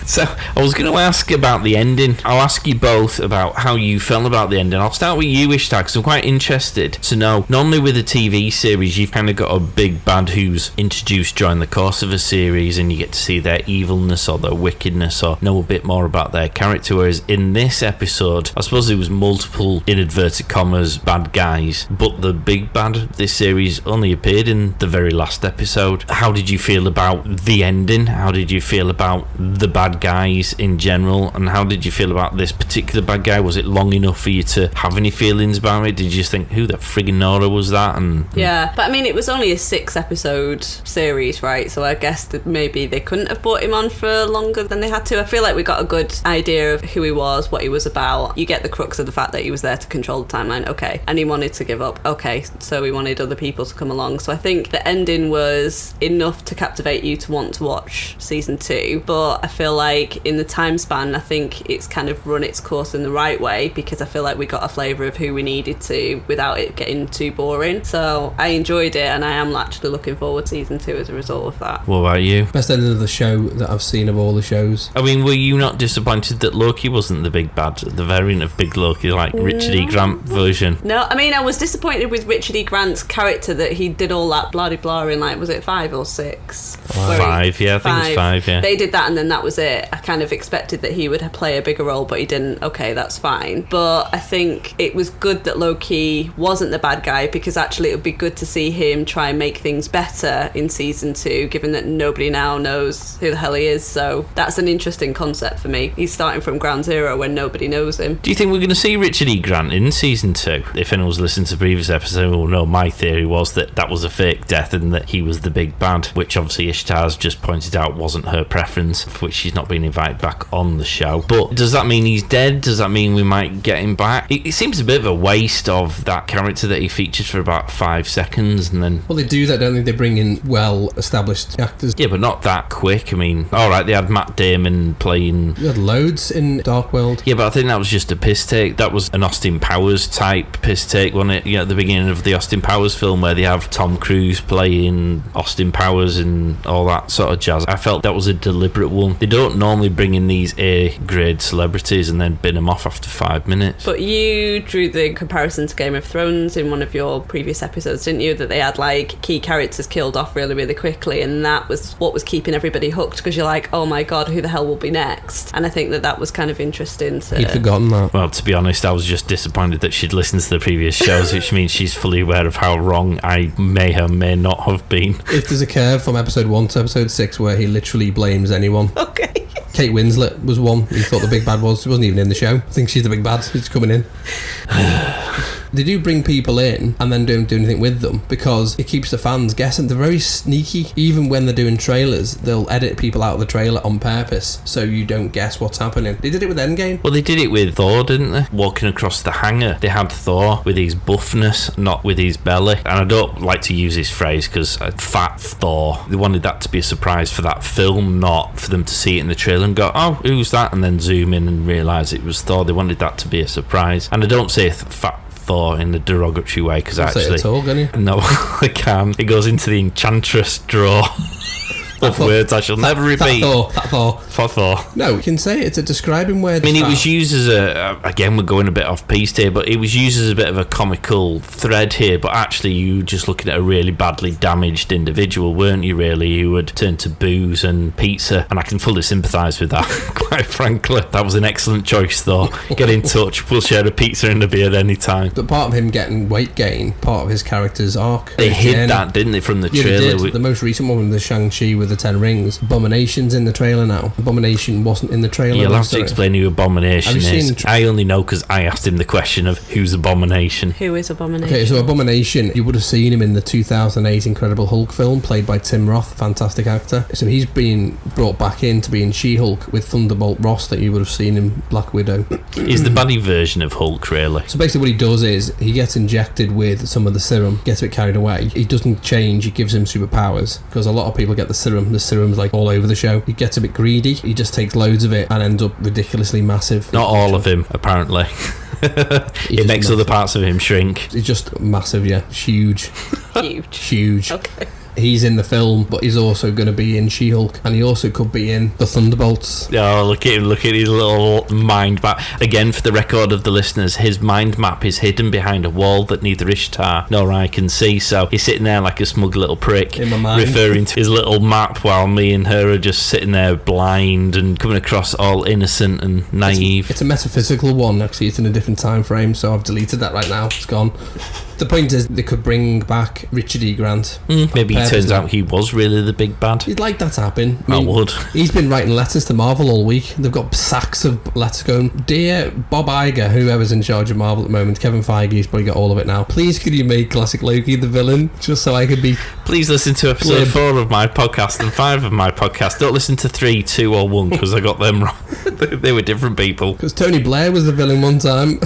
So I was going to ask about the ending. I'll ask you both about how you felt about the ending. I'll start with you, Ishtar, because I'm quite interested to know. Normally with a TV series, you've kind of got a big bad who's introduced during the course of a series, and you get to see their evilness or their wickedness or know a bit more about their character. Whereas in this episode, I suppose there was multiple, in inverted commas, bad guys, but the big bad of this series only appeared in the very last episode. How did you feel about the ending? How did you feel about the bad guys in general, and how did you feel about this particular bad guy? Was it long enough for you to have any feelings about it? Did you just think, who the friggin' Nora was that? Yeah, but I mean, it was only a 6-episode series, right? So I guess that maybe they couldn't have brought him on for longer than they had to. I feel like we got a good idea of who he was, what he was about. You get the crux of the fact that he was there to control the timeline, okay, and he wanted to give up, okay, so he wanted other people to come along. So I think the ending was enough to captivate you to want to watch season 2, but I feel like in the time span, I think it's kind of run its course in the right way, because I feel like we got a flavour of who we needed to without it getting too boring. So I enjoyed it, and I am actually looking forward to season 2 as a result of that. What about you? Best ending of the show that I've seen of all the shows. I mean, were you not disappointed that Loki wasn't the big bad, the variant of Big Loki, like Richard E. Grant version? No, I mean, I was disappointed with Richard E. Grant's character, that he did all that blah-de-blah in, like, was it 5 or 6? 5, yeah, I think it was 5, yeah. They did that, and then that was it. I kind of expected that he would play a bigger role, but he didn't. Okay, that's fine. But I think it was good that Loki wasn't the bad guy, because actually it would be good to see him try and make things better in season 2, given that nobody now knows who the hell he is. So that's an interesting concept for me. He's starting from ground zero when nobody knows him. Do you think we're going to see Richard E. Grant in season 2? If anyone's listened to the previous episode will know my theory was that was a fake death and that he was the big bad, which obviously Ishtar's just pointed out wasn't her preference, for which she's not been invited back on the show. But does that mean he's dead? Does that mean we might get him back? It seems a bit of a waste of that character that he featured for about 5 seconds and then... Well, they do that, don't they? They bring in well-established actors. Yeah, but not that quick. I mean, alright, they had Matt Damon playing... You had loads in Dark World. Yeah, but I think that was just a piss take. That was an Austin Powers type piss take, wasn't it? Yeah, at the beginning of the Austin Powers film where they have Tom Cruise playing Austin Powers and all that sort of jazz. I felt that was a deliberate one. They don't normally bring in these A-grade celebrities and then bin them off after 5 minutes. But you drew the comparison to Game of Thrones in one of your previous episodes, didn't you? That they had like key characters killed off really, really quickly, and that was what was keeping everybody hooked, because you're like, oh my god, who the hell will be next? And I think that was kind of interesting to... He'd forgotten that. Well, to be honest, I was just disappointed that she'd listened to the previous shows, which means she's fully aware of how wrong I may or may not have been. If there's a curve from episode 1 to episode 6 where he literally blames anyone. Okay. Kate Winslet was one he thought the big bad was. She wasn't even in the show. I think she's the big bad. She's coming in. They do bring people in and then don't do anything with them because it keeps the fans guessing. They're very sneaky. Even when they're doing trailers, they'll edit people out of the trailer on purpose so you don't guess what's happening. They did it with Endgame. Well, they did it with Thor, didn't they? Walking across the hangar, they had Thor with his buffness, not with his belly. And I don't like to use this phrase because fat Thor, they wanted that to be a surprise for that film, not for them to see it in the trailer and go, oh, who's that? And then zoom in and realise it was Thor. They wanted that to be a surprise. And I don't say fat Thor in a derogatory way because actually... Say it at all, can you? No, I can't. It goes into the enchantress drawer. Of words I shall never repeat. Fat Thor. No, you can say it. It's a describing word. I mean, it was used as again, we're going a bit off piste here, but it was used as a bit of a comical thread here, but actually you just looking at a really badly damaged individual, weren't you, really, who had turned to booze and pizza, and I can fully sympathise with that, quite frankly. That was an excellent choice, though. Get in touch. We'll share a pizza and a beer any time. But part of him getting weight gain, part of his character's arc. They hid that, didn't they, from the trailer? They did. The most recent one, the Shang-Chi with the 10 rings. Abomination's in the trailer now. Abomination wasn't in the trailer. You'll have to explain who Abomination is. I only know because I asked him the question of who's Abomination. Who is Abomination? Okay, so Abomination, you would have seen him in the 2008 Incredible Hulk film, played by Tim Roth, fantastic actor. So he's been brought back in to be in She-Hulk with Thunderbolt Ross that you would have seen in Black Widow. Is the baddie version of Hulk, really? So basically what he does is he gets injected with some of the serum, gets a bit carried away. He doesn't change, he gives him superpowers because a lot of people get the serum's like all over the show. He gets a bit greedy, he just takes loads of it and ends up ridiculously massive. Not all of him, apparently. It makes other parts of him shrink. He's just massive, yeah. Huge. Huge. Okay. He's in the film, but he's also going to be in She-Hulk, and he also could be in the Thunderbolts. Oh, look at him, look at his little mind map. Again, for the record of the listeners, his mind map is hidden behind a wall that neither Ishtar nor I can see, so he's sitting there like a smug little prick, in my mind, referring to his little map, while me and her are just sitting there blind and coming across all innocent and naive. It's a metaphysical one, actually. It's in a different time frame, so I've deleted that right now. It's gone. The point is, they could bring back Richard E. Grant. Maybe it turns out he was really the big bad. You'd like that to happen. I would. He's been writing letters to Marvel all week. They've got sacks of letters going. Dear Bob Iger, whoever's in charge of Marvel at the moment, Kevin Feige's probably got all of it now. Please could you make Classic Loki the villain, just so I could be... Please listen to episode 4 of my podcast and 5 of my podcast. Don't listen to 3, 2 or 1 because I got them wrong. They were different people. Because Tony Blair was the villain one time.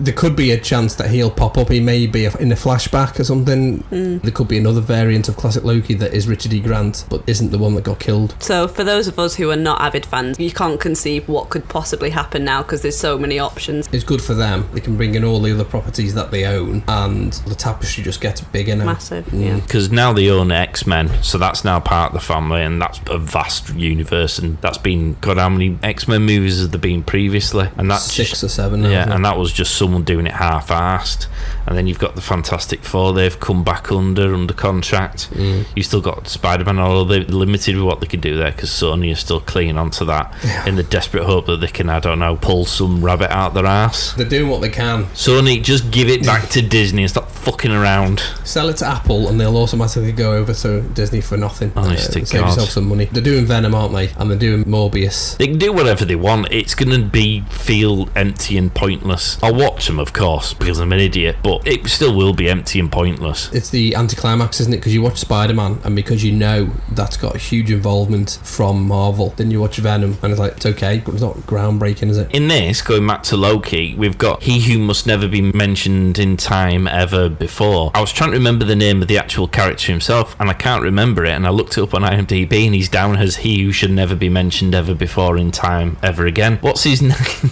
There could be a chance that he'll pop up. He may be in a flashback or something. There could be another variant of Classic Loki that is Richard E. Grant, but isn't the one that got killed. So for those of us who are not avid fans, you can't conceive what could possibly happen now because there's so many options. It's good for them. They can bring in all the other properties that they own, and the tapestry just gets bigger now. Massive, yeah. Because now they own X-Men, so that's now part of the family, and that's a vast universe, and that's been... God, how many X-Men movies have there been previously? And that's 6 or 7 now. Yeah, and that was just someone doing it half-assed. And then you've got the Fantastic Four, they've come back under contract. You still got Spider-Man, although they're limited with what they can do there because Sony is still clinging onto that in the desperate hope that they can, I don't know, pull some rabbit out their arse. They're doing what they can. Sony, just give it back to Disney and stop fucking around. Sell it to Apple and they'll automatically go over to Disney for nothing. Honest to God. Save yourself some money. They're doing Venom, aren't they? And they're doing Morbius. They can do whatever they want. It's going to feel empty and pointless. I'll watch them, of course, because I'm an idiot, but it still will be empty and pointless. It's the anticlimax, isn't it? Because you watch Spider-Man and because you know that's got a huge involvement from Marvel, then you watch Venom and it's like, it's okay, but it's not groundbreaking, is it? In this, going back to Loki, we've got He Who Must Never Be Mentioned in Time Ever Before. I was trying to remember the name of the actual character himself and I can't remember it, and I looked it up on IMDb and he's down as He Who Should Never Be Mentioned Ever Before in Time Ever Again. What's his name?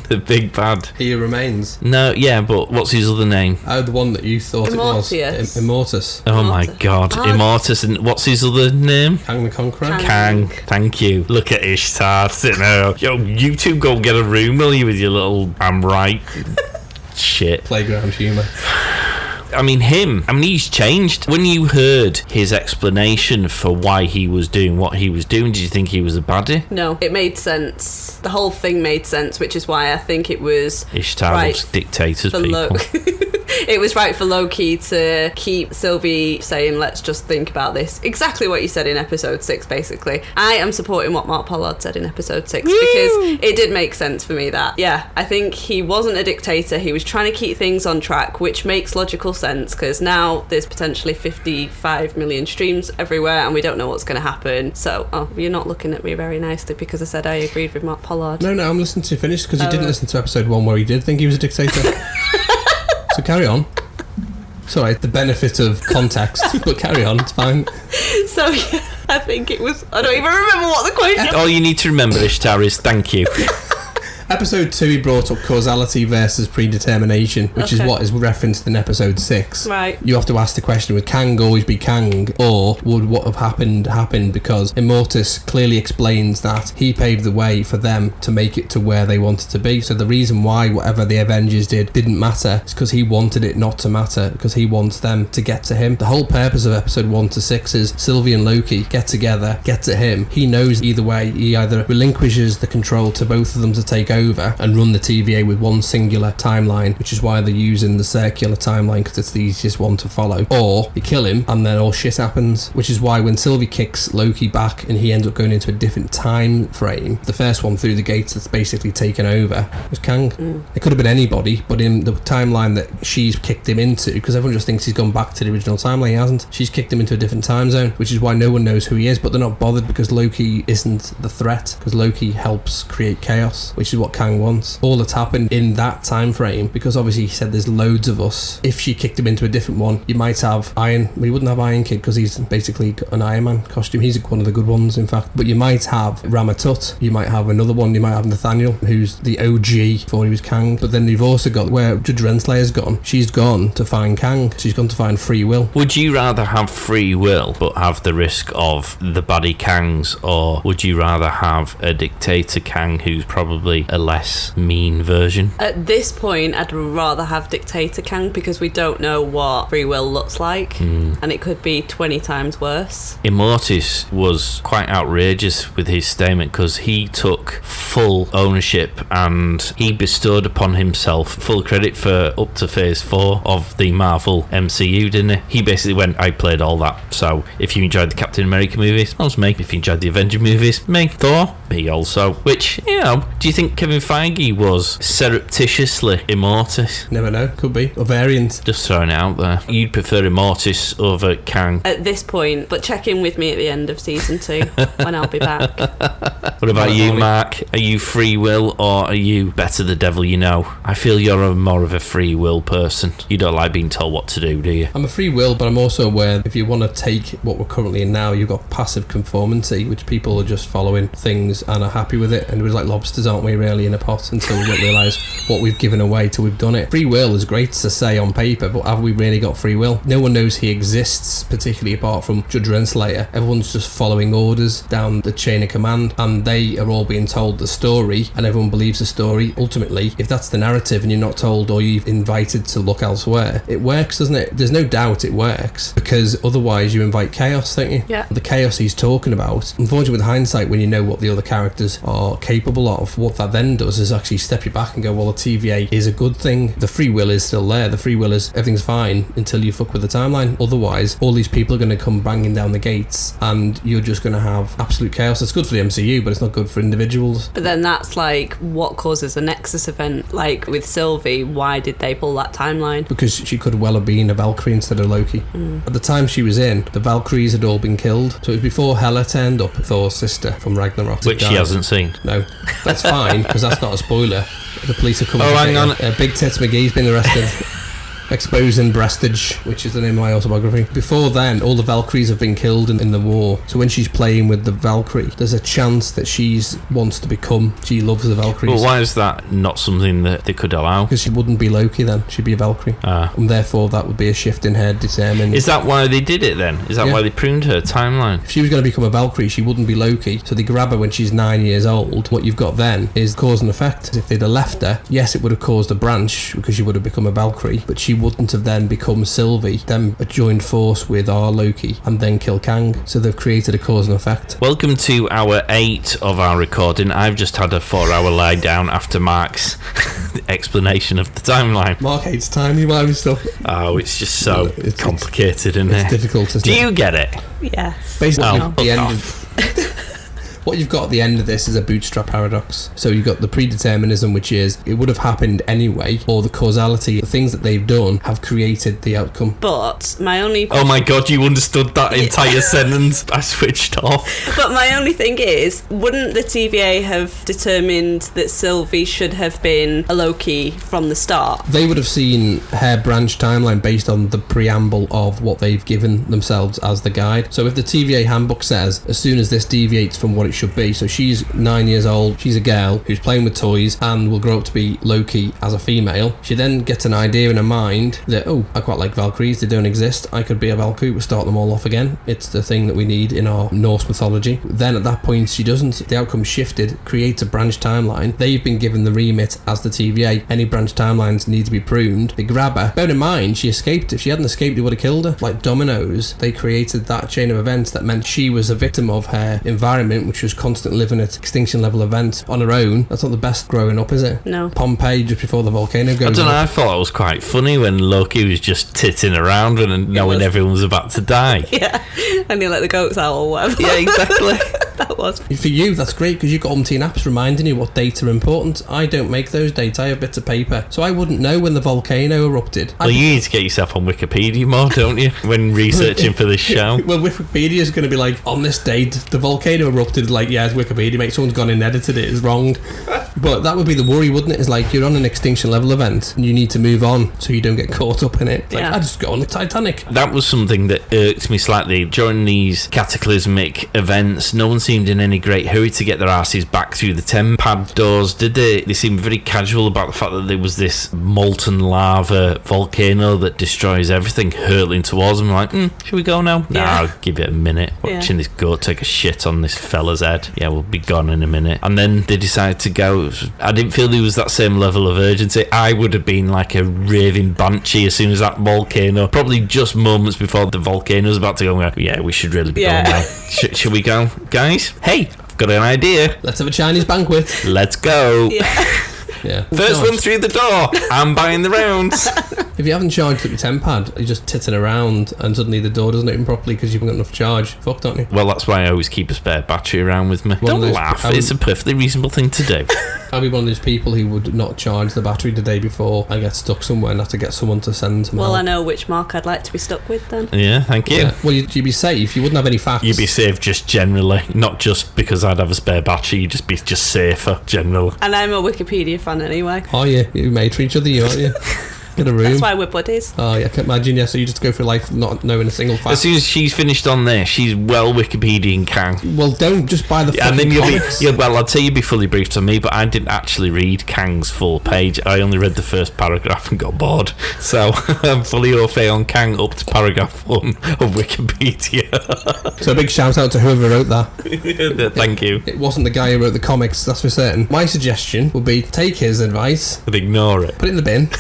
The big bad. He Who Remains. No, yeah, but what's his other name? Oh, the one that you thought Immortus. It was. Immortus. Oh my God. Immortus. And what's his other name? Kang the Conqueror. Kang. Thank you. Look at Ishtar sitting there. Yo, you two go get a room, will you, with your little I'm right shit. Playground humour. I mean, he's changed. When you heard his explanation for why he was doing what he was doing, did you think he was a baddie? No, it made sense. The whole thing made sense, which is why I think it was Ishtar loves dictators, people. it was right for Loki to keep Sylvie saying, let's just think about this. Exactly what you said in episode 6, basically. I am supporting what Mark Pollard said in episode 6 because it did make sense for me that, I think he wasn't a dictator. He was trying to keep things on track, which makes logical sense because now there's potentially 55 million streams everywhere and we don't know what's going to happen. So, you're not looking at me very nicely because I said I agreed with Mark Pollard. No, I'm listening to finish because you didn't listen to episode 1 where he did think he was a dictator. So carry on. It's alright, the benefit of context, but carry on, it's fine. So, I think it was... I don't even remember what the question... All you need to remember, Ishtar, is thank you. Episode 2, he brought up causality versus predetermination, which is what is referenced in episode 6. Right. You have to ask the question, would Kang always be Kang, or would what have happened happen? Because Immortus clearly explains that he paved the way for them to make it to where they wanted to be. So the reason why whatever the Avengers didn't matter is because he wanted it not to matter, because he wants them to get to him. The whole purpose of episode 1 to 6 is Sylvie and Loki get together, get to him. He knows either way, he either relinquishes the control to both of them to take over and run the TVA with one singular timeline, which is why they're using the circular timeline because it's the easiest one to follow, or you kill him and then all shit happens, which is why when Sylvie kicks Loki back and he ends up going into a different time frame, the first one through the gates that's basically taken over was Kang. It could have been anybody, but in the timeline that she's kicked him into, because everyone just thinks he's gone back to the original timeline, he hasn't. She's kicked him into a different time zone, which is why no one knows who he is, but they're not bothered because Loki isn't the threat, because Loki helps create chaos, which is what Kang wants. All that's happened in that time frame, because obviously he said there's loads of us. If she kicked him into a different one, you might have Iron. We wouldn't have Iron Kid because he's basically got an Iron Man costume. He's one of the good ones, in fact. But you might have Ramatut. You might have another one. You might have Nathaniel, who's the OG before he was Kang. But then you've also got where Judge Renslayer's gone. She's gone to find Kang. She's gone to find free will. Would you rather have free will but have the risk of the baddie Kangs, or would you rather have a dictator Kang who's probably a less mean version? At this point, I'd rather have Dictator Kang because we don't know what free will looks like, and it could be 20 times worse. Immortus was quite outrageous with his statement because he took full ownership and he bestowed upon himself full credit for up to phase 4 of the Marvel MCU, didn't he? He basically went, I played all that, so if you enjoyed the Captain America movies, that was me. If you enjoyed the Avenger movies, me. Thor, me also. Which, do you think Kevin Feige was surreptitiously Immortus? Never know, could be. Or variant. Just throwing it out there. You'd prefer Immortus over Kang? At this point, but check in with me at the end of season 2 when I'll be back. What about you, Mark? Are you free will or are you better the devil you know? I feel you're more of a free will person. You don't like being told what to do you? I'm a free will, but I'm also aware if you want to take what we're currently in now, you've got passive conformity, which people are just following things and are happy with it, and we're like lobsters, aren't we, really, in a pot until we don't realise what we've given away till we've done it. Free will is great to say on paper, but have we really got free will? No one knows he exists, particularly apart from Judge Renslayer. Everyone's just following orders down the chain of command, and they are all being told the story, and everyone believes the story. Ultimately, if that's the narrative and you're not told or you're invited to look elsewhere, it works, doesn't it? There's no doubt it works, because otherwise you invite chaos, don't you? Yeah. The chaos he's talking about, unfortunately with hindsight, when you know what the other characters are capable of, what that then does is actually step you back and go, well, the TVA is a good thing. The free will is still there. The free will is everything's fine until you fuck with the timeline. Otherwise, all these people are going to come banging down the gates and you're just going to have absolute chaos. It's good for the MCU, but it's not good for individuals. But then that's like what causes a Nexus event. Like with Sylvie, why did they pull that timeline? Because she could well have been a Valkyrie instead of Loki. At the time she was in, the Valkyries had all been killed. So it was before Hela turned up, Thor's sister from Ragnarok. Which she hasn't seen. No. That's fine, because that's not a spoiler. The police are coming to hang on. Big Tits McGee's been arrested. Exposing Breastage, which is the name of my autobiography. Before then, all the Valkyries have been killed in the war. So when she's playing with the Valkyrie, there's a chance that she loves the Valkyries. Well, why is that not something that they could allow? Because she wouldn't be Loki then, she'd be a Valkyrie. And therefore that would be a shift in her determined. Is that why they did it then? Is that why they pruned her timeline? If she was going to become a Valkyrie, she wouldn't be Loki. So they grab her when she's 9 years old. What you've got then is cause and effect. If they'd have left her, yes, it would have caused a branch because she would have become a Valkyrie, but she wouldn't have then become Sylvie, then joined force with our Loki, and then kill Kang. So they've created a cause and effect. Welcome to hour 8 of our recording. I've just had a 4-hour lie down after Mark's explanation of the timeline. Mark hates timey-wimey stuff. Oh, it's just so complicated, isn't it? It's difficult, isn't it? Do you get it? Yes. Basically, Well, the end of... What you've got at the end of this is a bootstrap paradox. So you've got the predeterminism, which is it would have happened anyway, or the causality, the things that they've done have created the outcome. But my only... Oh my god, you understood that entire sentence. I switched off. But my only thing is, wouldn't the TVA have determined that Sylvie should have been a Loki from the start? They would have seen her branch timeline based on the preamble of what they've given themselves as the guide. So if the TVA handbook says, as soon as this deviates from what it should be, so she's 9 years old, she's a girl who's playing with toys and will grow up to be Loki as a female, she then gets an idea in her mind that, oh, I quite like Valkyries, they don't exist, I could be a Valkyrie, we'll start them all off again, it's the thing that we need in our Norse mythology. Then at that point she doesn't, the outcome shifted, creates a branch timeline, they've been given the remit as the TVA, any branch timelines need to be pruned, they grab her, bear in mind she escaped, if she hadn't escaped they would have killed her, like dominoes, they created that chain of events that meant she was a victim of her environment, which was constant living at extinction level events on her own. That's not the best growing up, is it? No. Pompeii just before the volcano goes I don't know, up. I thought it was quite funny when Loki was just titting around and knowing everyone was about to die. Yeah, and he let the goats out or whatever. Yeah, exactly. That was. For you, that's great because you've got umpteen apps reminding you what dates are important. I don't make those dates. I have bits of paper. So I wouldn't know when the volcano erupted. Well, you need to get yourself on Wikipedia more, don't you, when researching for this show? Well, Wikipedia is going to be like, on this date, the volcano erupted. Like, yeah, it's Wikipedia, mate. Someone's gone and edited it. It's wrong. But that would be the worry, wouldn't it? It's like you're on an extinction level event and you need to move on so you don't get caught up in it. It's like, I just got on the Titanic. That was something that irked me slightly. During these cataclysmic events, no one seemed in any great hurry to get their asses back through the TEM-pad doors, did they? They seemed very casual about the fact that there was this molten lava volcano that destroys everything hurtling towards them. Like, should we go now? Yeah. Nah, I'll give it a minute. Watching this goat take a shit on this fella's head. Yeah, we'll be gone in a minute. And then they decided to go. I didn't feel there was that same level of urgency. I would have been like a raving banshee as soon as that volcano, probably just moments before the volcano was about to go, yeah, we should really be going now. Should we go? Guys? Hey, I've got an idea. Let's have a Chinese banquet. Let's go. Yeah. First one through the door. I'm buying the rounds. If you haven't charged up your TEM-pad, you're just titting around and suddenly the door doesn't open properly because you haven't got enough charge. Fucked, don't you? Well, that's why I always keep a spare battery around with me. Don't laugh. It's a perfectly reasonable thing to do. I'll be one of those people who would not charge the battery the day before I get stuck somewhere and have to get someone to send some Well, help. I know which Mark I'd like to be stuck with then. Yeah, thank you. Yeah. Well, you'd be safe. You wouldn't have any facts. You'd be safe just generally, not just because I'd have a spare battery. You'd just be just safer generally. And I'm a Wikipedia fan anyway. Are you? You're made for each other, you aren't you? Get a room. That's why we're buddies. Oh, yeah, I can imagine, yeah. So you just go through life not knowing a single fact. As soon as she's finished on there, she's well Wikipediaing Kang. Well, don't just buy the fucking And then you'll comics. be, well, I'd say you'd be fully briefed on me, but I didn't actually read Kang's full page. I only read the first paragraph and got bored. So I'm fully au fait on Kang up to paragraph 1 of Wikipedia. So a big shout out to whoever wrote that. Thank you. It wasn't the guy who wrote the comics, that's for certain. My suggestion would be take his advice, But ignore it. put it in the bin,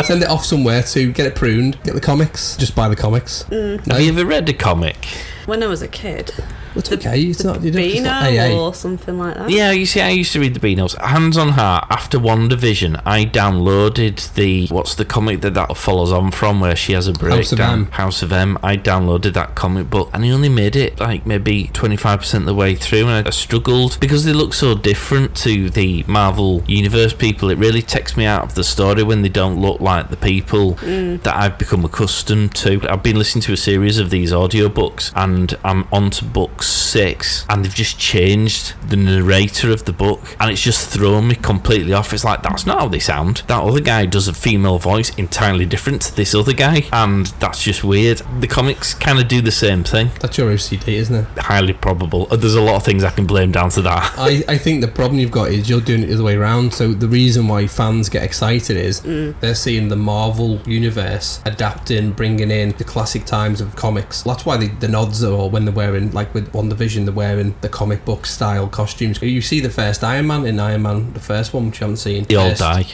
send it off somewhere to get it pruned, get the comics, just buy the comics. Have you ever read a comic? When I was a kid. It's okay. It's not. You don't just Beano like AA. or something like that. Yeah, you see, I used to read the Beanos. Hands on heart, after WandaVision, I downloaded the, what's the comic that follows on from, where she has a breakdown? House of M. I downloaded that comic book, and I only made it like maybe 25% of the way through, and I struggled because they look so different to the Marvel Universe people. It really takes me out of the story when they don't look like the people that I've become accustomed to. I've been listening to a series of these audiobooks, and I'm on to book 6, and they've just changed the narrator of the book, and it's just thrown me completely off. It's like, that's not how they sound. That other guy does a female voice entirely different to this other guy, and that's just weird. The comics kind of do the same thing. That's your OCD, isn't it? Highly probable. There's a lot of things I can blame down to that. I think the problem you've got is you're doing it the other way around. So the reason why fans get excited is they're seeing the Marvel universe adapting, bringing in the classic times of comics. That's why the nods are, or when they're wearing, like with WandaVision, they're wearing the comic book style costumes. You see the first Iron Man in Iron Man, the first one, which you haven't seen. They all die.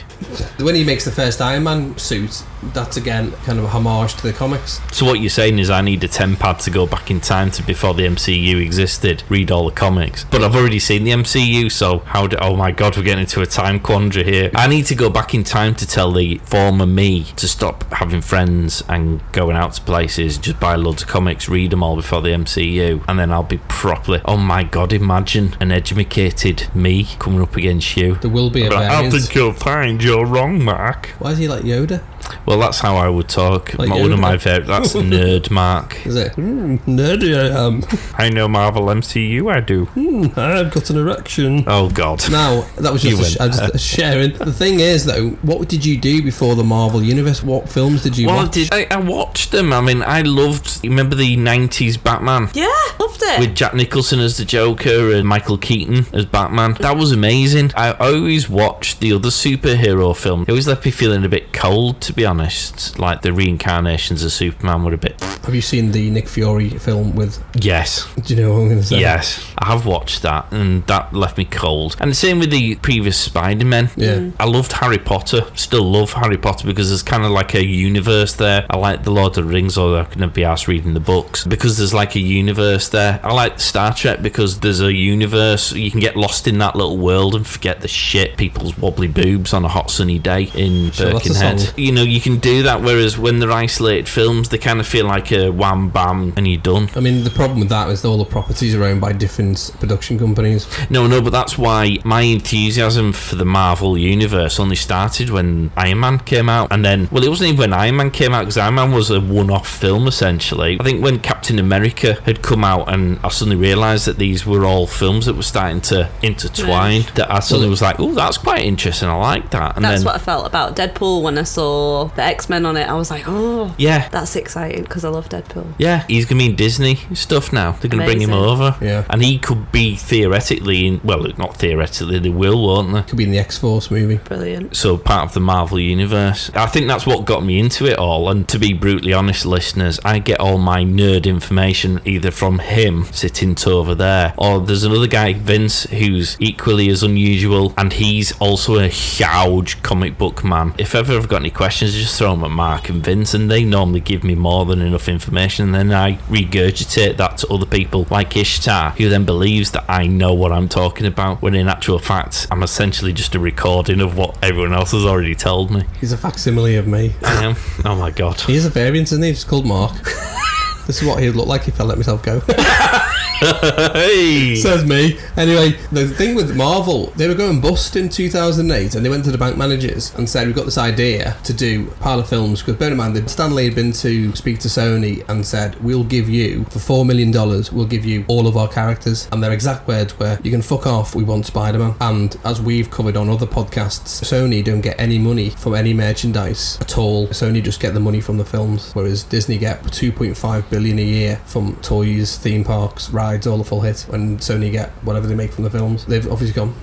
When he makes the first Iron Man suit, that's again kind of a homage to the comics. So what you're saying is I need a 10 pad to go back in time to before the MCU existed, read all the comics. But I've already seen the MCU, so oh my god, we're getting into a time quandary here. I need to go back in time to tell the former me to stop having friends and going out to places, just buy loads of comics, read them all before the MCU, and then I'll be properly, oh my god, imagine an educated me coming up against you. There will be a I variant. think you'll find you're wrong, Mark. Why is he like Yoda? Well, that's how I would talk. Like One of Yoda? my favourite. That's Nerd Mark. Is it? Nerdy I am. I know Marvel MCU, I do. I've got an erection. Oh, God. Now, that was just a sharing. The thing is, though, what did you do before the Marvel Universe? What films did you watch? I watched them. I mean, I loved, you remember the 90s Batman? Yeah, loved it. With Jack Nicholson as the Joker and Michael Keaton as Batman. That was amazing. I always watched the other superhero film. It always left me feeling a bit cold, to be honest. Like the reincarnations of Superman were a bit... Have you seen the Nick Fury film with... Yes. Do you know what I'm going to say? Yes. I have watched that, and that left me cold. And the same with the previous Spider-Man. Yeah. I loved Harry Potter. Still love Harry Potter because there's kind of like a universe there. I like the Lord of the Rings, although I couldn't be arsed reading the books, because there's like a universe there. I like Star Trek because there's a universe. You can get lost in that little world and forget the shit, people's wobbly boobs on a hot sunny day in Birkenhead. You know, you can do that, whereas when they're isolated films, they kind of feel like a wham bam and you're done. I mean, the problem with that is all the properties are owned by different production companies. No, but that's why my enthusiasm for the Marvel Universe only started when Iron Man came out. And then, well, it wasn't even when Iron Man came out, because Iron Man was a one-off film, essentially. I think when Captain America had come out and I suddenly realised that these were all films that were starting to intertwine, that I suddenly was like, oh, that's quite interesting, I like that. And that's what I felt about Deadpool when I saw the X-Men on it. I was like, oh, yeah, that's exciting, because I love Deadpool. Yeah, he's going to be in Disney stuff now. They're going to bring him over. Yeah. And he could be theoretically in, well, not theoretically, they will, won't they? Could be in the X-Force movie. Brilliant. So part of the Marvel Universe. I think that's what got me into it all. And to be brutally honest, listeners, I get all my nerd information either from him sitting over there, or there's another guy, Vince, who's equally as unusual, and he's also a huge comic book man. If ever I've got any questions, just throw them at Mark and Vince, and they normally give me more than enough information, and then I regurgitate that to other people like Ishtar, who then believes that I know what I'm talking about, when in actual fact I'm essentially just a recording of what everyone else has already told me. He's a facsimile of me. I am. Oh my god. He is a variant, isn't he? He's called Mark. This is what he'd look like if I let myself go. Hey. Says me. Anyway, the thing with Marvel, they were going bust in 2008, and they went to the bank managers and said, we've got this idea to do a pile of films, because bear in mind that Stanley had been to speak to Sony and said, we'll give you, for $4 million, we'll give you all of our characters. And their exact words were, you can fuck off, we want Spider-Man. And as we've covered on other podcasts, Sony don't get any money from any merchandise at all. Sony just get the money from the films, whereas Disney get $2.5 billion a year from toys, theme parks, rides, all the full hit, when Sony get whatever they make from the films. They've obviously gone,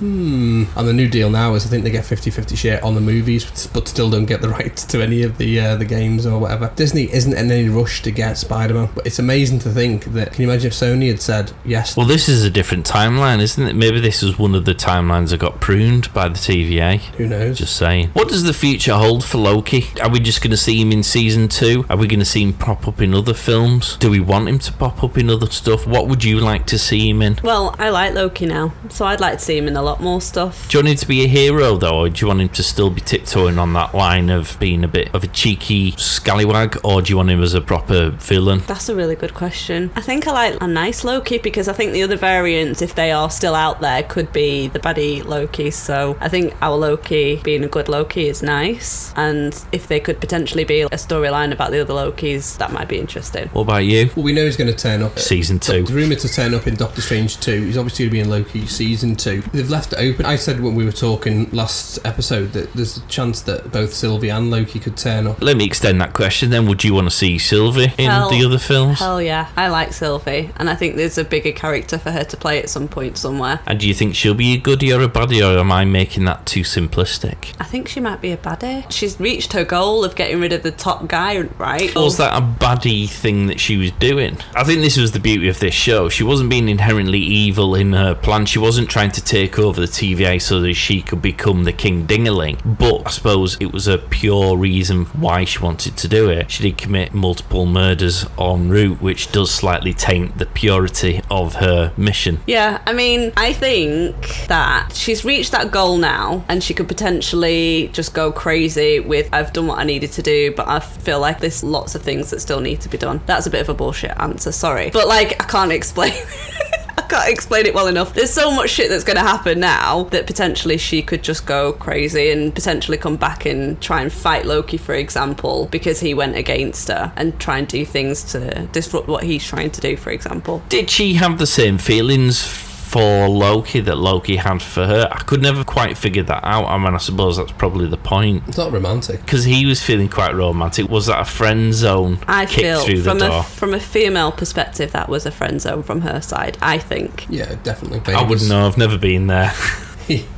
And the new deal now is I think they get 50-50 share on the movies, but still don't get the rights to any of the games or whatever. Disney isn't in any rush to get Spider-Man, but it's amazing to think that, can you imagine if Sony had said yes? Well, this is a different timeline, isn't it? Maybe this was one of the timelines that got pruned by the TVA. Who knows? Just saying. What does the future hold for Loki? Are we just going to see him in season 2? Are we going to see him pop up in other films? Do we want him to pop up in other stuff? What would you like to see him in? Well, I like Loki now, so I'd like to see him in a lot more stuff. Do you want him to be a hero, though, or do you want him to still be tiptoeing on that line of being a bit of a cheeky scallywag, or do you want him as a proper villain? That's a really good question. I think I like a nice Loki, because I think the other variants, if they are still out there, could be the baddie Loki. So I think our Loki being a good Loki is nice, and if they could potentially be a storyline about the other Lokis, that might be interesting. What about you? Well, we know he's going to turn up. Season 2. The rumour to turn up in Doctor Strange 2. He's obviously going to be in Loki season 2. They've left it open. I said when we were talking last episode that there's a chance that both Sylvie and Loki could turn up. Let me extend that question then. Would you want to see Sylvie in the other films? Hell yeah. I like Sylvie, and I think there's a bigger character for her to play at some point somewhere. And do you think she'll be a goodie or a baddie, or am I making that too simplistic? I think she might be a baddie. She's reached her goal of getting rid of the top guy, right? Was that a baddie thing that she was doing? I think this was the beauty of this show. She wasn't being inherently evil in her plan. She wasn't trying to take over the TVA so that she could become the King Dingaling. But I suppose it was a pure reason why she wanted to do it. She did commit multiple murders en route, which does slightly taint the purity of her mission. Yeah, I mean, I think that she's reached that goal now, and she could potentially just go crazy with, I've done what I needed to do, but I feel like there's lots of things that still need to be done. That's a bit of a bullshit answer, sorry. But, like, I can't explain... I can't explain it well enough. There's so much shit that's going to happen now that potentially she could just go crazy and potentially come back and try and fight Loki, for example, because he went against her, and try and do things to disrupt what he's trying to do, for example. Did she have the same feelings for Loki that Loki had for her? I could never quite figure that out. I mean, I suppose that's probably the point. It's not romantic. Because he was feeling quite romantic. Was that a friend zone? I feel through the door? From a female perspective, that was a friend zone from her side, I think. Yeah, definitely. I wouldn't know. I've never been there.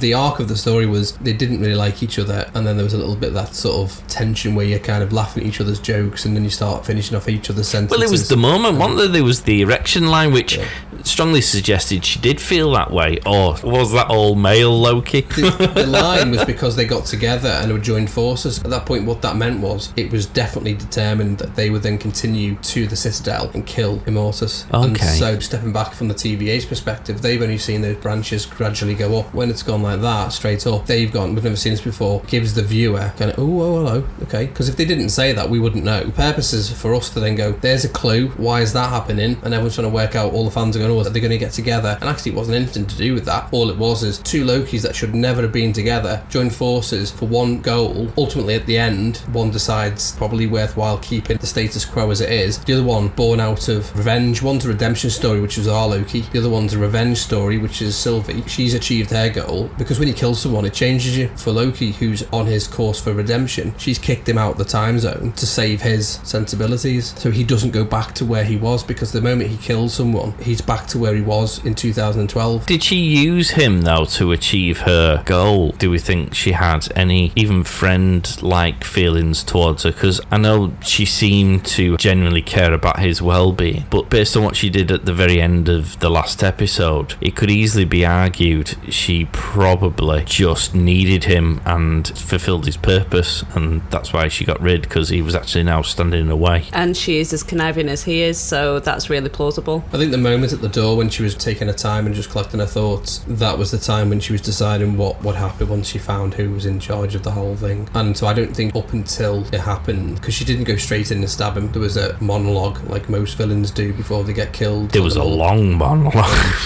The arc of the story was they didn't really like each other, and then there was a little bit of that sort of tension where you're kind of laughing at each other's jokes, and then you start finishing off each other's sentences. Well, it was the moment, wasn't there? There was the erection line, which strongly suggested she did feel that way. Or was that all male Loki? The line was because they got together and would join forces. At that point, what that meant was it was definitely determined that they would then continue to the Citadel and kill Immortus. Okay. And so, stepping back from the TVA's perspective, they've only seen those branches gradually go up. When it's gone like that, straight up, they've gone, we've never seen this before, gives the viewer kind of, oh, hello, okay. Because if they didn't say that, we wouldn't know. The purpose is for us to then go, there's a clue, why is that happening? And everyone's trying to work out, all the fans are going, oh, are they going to get together? And actually, it wasn't anything to do with that. All it was is two Lokis that should never have been together, joined forces for one goal. Ultimately, at the end, one decides probably worthwhile keeping the status quo as it is. The other one, born out of revenge. One's a redemption story, which is our Loki. The other one's a revenge story, which is Sylvie. She's achieved her goal, because when you kill someone, it changes you. For Loki, who's on his course for redemption, she's kicked him out the time zone to save his sensibilities, so he doesn't go back to where he was, because the moment he kills someone, he's back to where he was in 2012. Did she use him, though, to achieve her goal? Do we think she had any even friend-like feelings towards her? Because I know she seemed to genuinely care about his well-being, but based on what she did at the very end of the last episode, it could easily be argued she probably just needed him and fulfilled his purpose, and that's why she got rid, because he was actually now standing in the way. And she is as conniving as he is, so that's really plausible. I think the moment at the door when she was taking her time and just collecting her thoughts, that was the time when she was deciding what would happen once she found who was in charge of the whole thing. And so I don't think up until it happened, because she didn't go straight in and stab him, there was a monologue like most villains do before they get killed. There was a long monologue.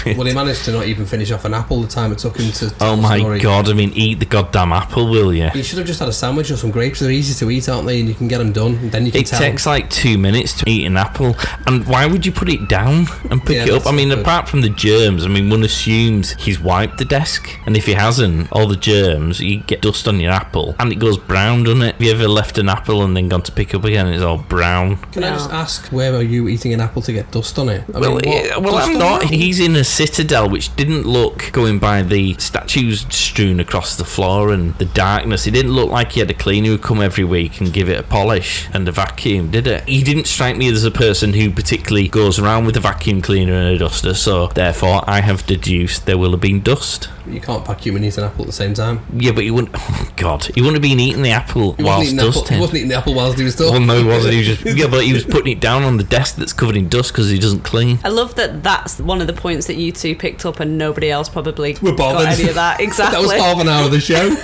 Well, he managed to not even finish off an apple the time it took him to tell oh the my story. God, I mean, eat the goddamn apple, will you? You should have just had a sandwich or some grapes. They're easy to eat, aren't they? And you can get them done, and then you can It tell. takes like 2 minutes to eat an apple, and why would you put it down and pick it up? that's I mean, good. apart from the germs, I mean, one assumes he's wiped the desk, and if he hasn't, all the germs, you get dust on your apple, and it goes brown, doesn't it? Have you ever left an apple and then gone to pick up again and it's all brown? Can I just ask, where are you eating an apple to get dust on it? I mean, what? Well, Dust I'm on not. it? He's in a citadel, which didn't look, going by the statues strewn across the floor and the darkness, it didn't look like he had a cleaner who'd come every week and give it a polish and a vacuum, did it? He didn't strike me as a person who particularly goes around with a vacuum cleaner and a duster, so therefore I have deduced there will have been dust. You can't vacuum and eat an apple at the same time. Yeah, but he wouldn't. Oh God, he wouldn't have been eating the apple He whilst dusting. He wasn't eating the apple whilst he was Well, talking. no, he wasn't. He was just yeah, but he was putting it down on the desk that's covered in dust because he doesn't clean. I love that that's one of the points that you two picked up and nobody else probably We're bothered. got any of that. Exactly. That was half an hour of the show.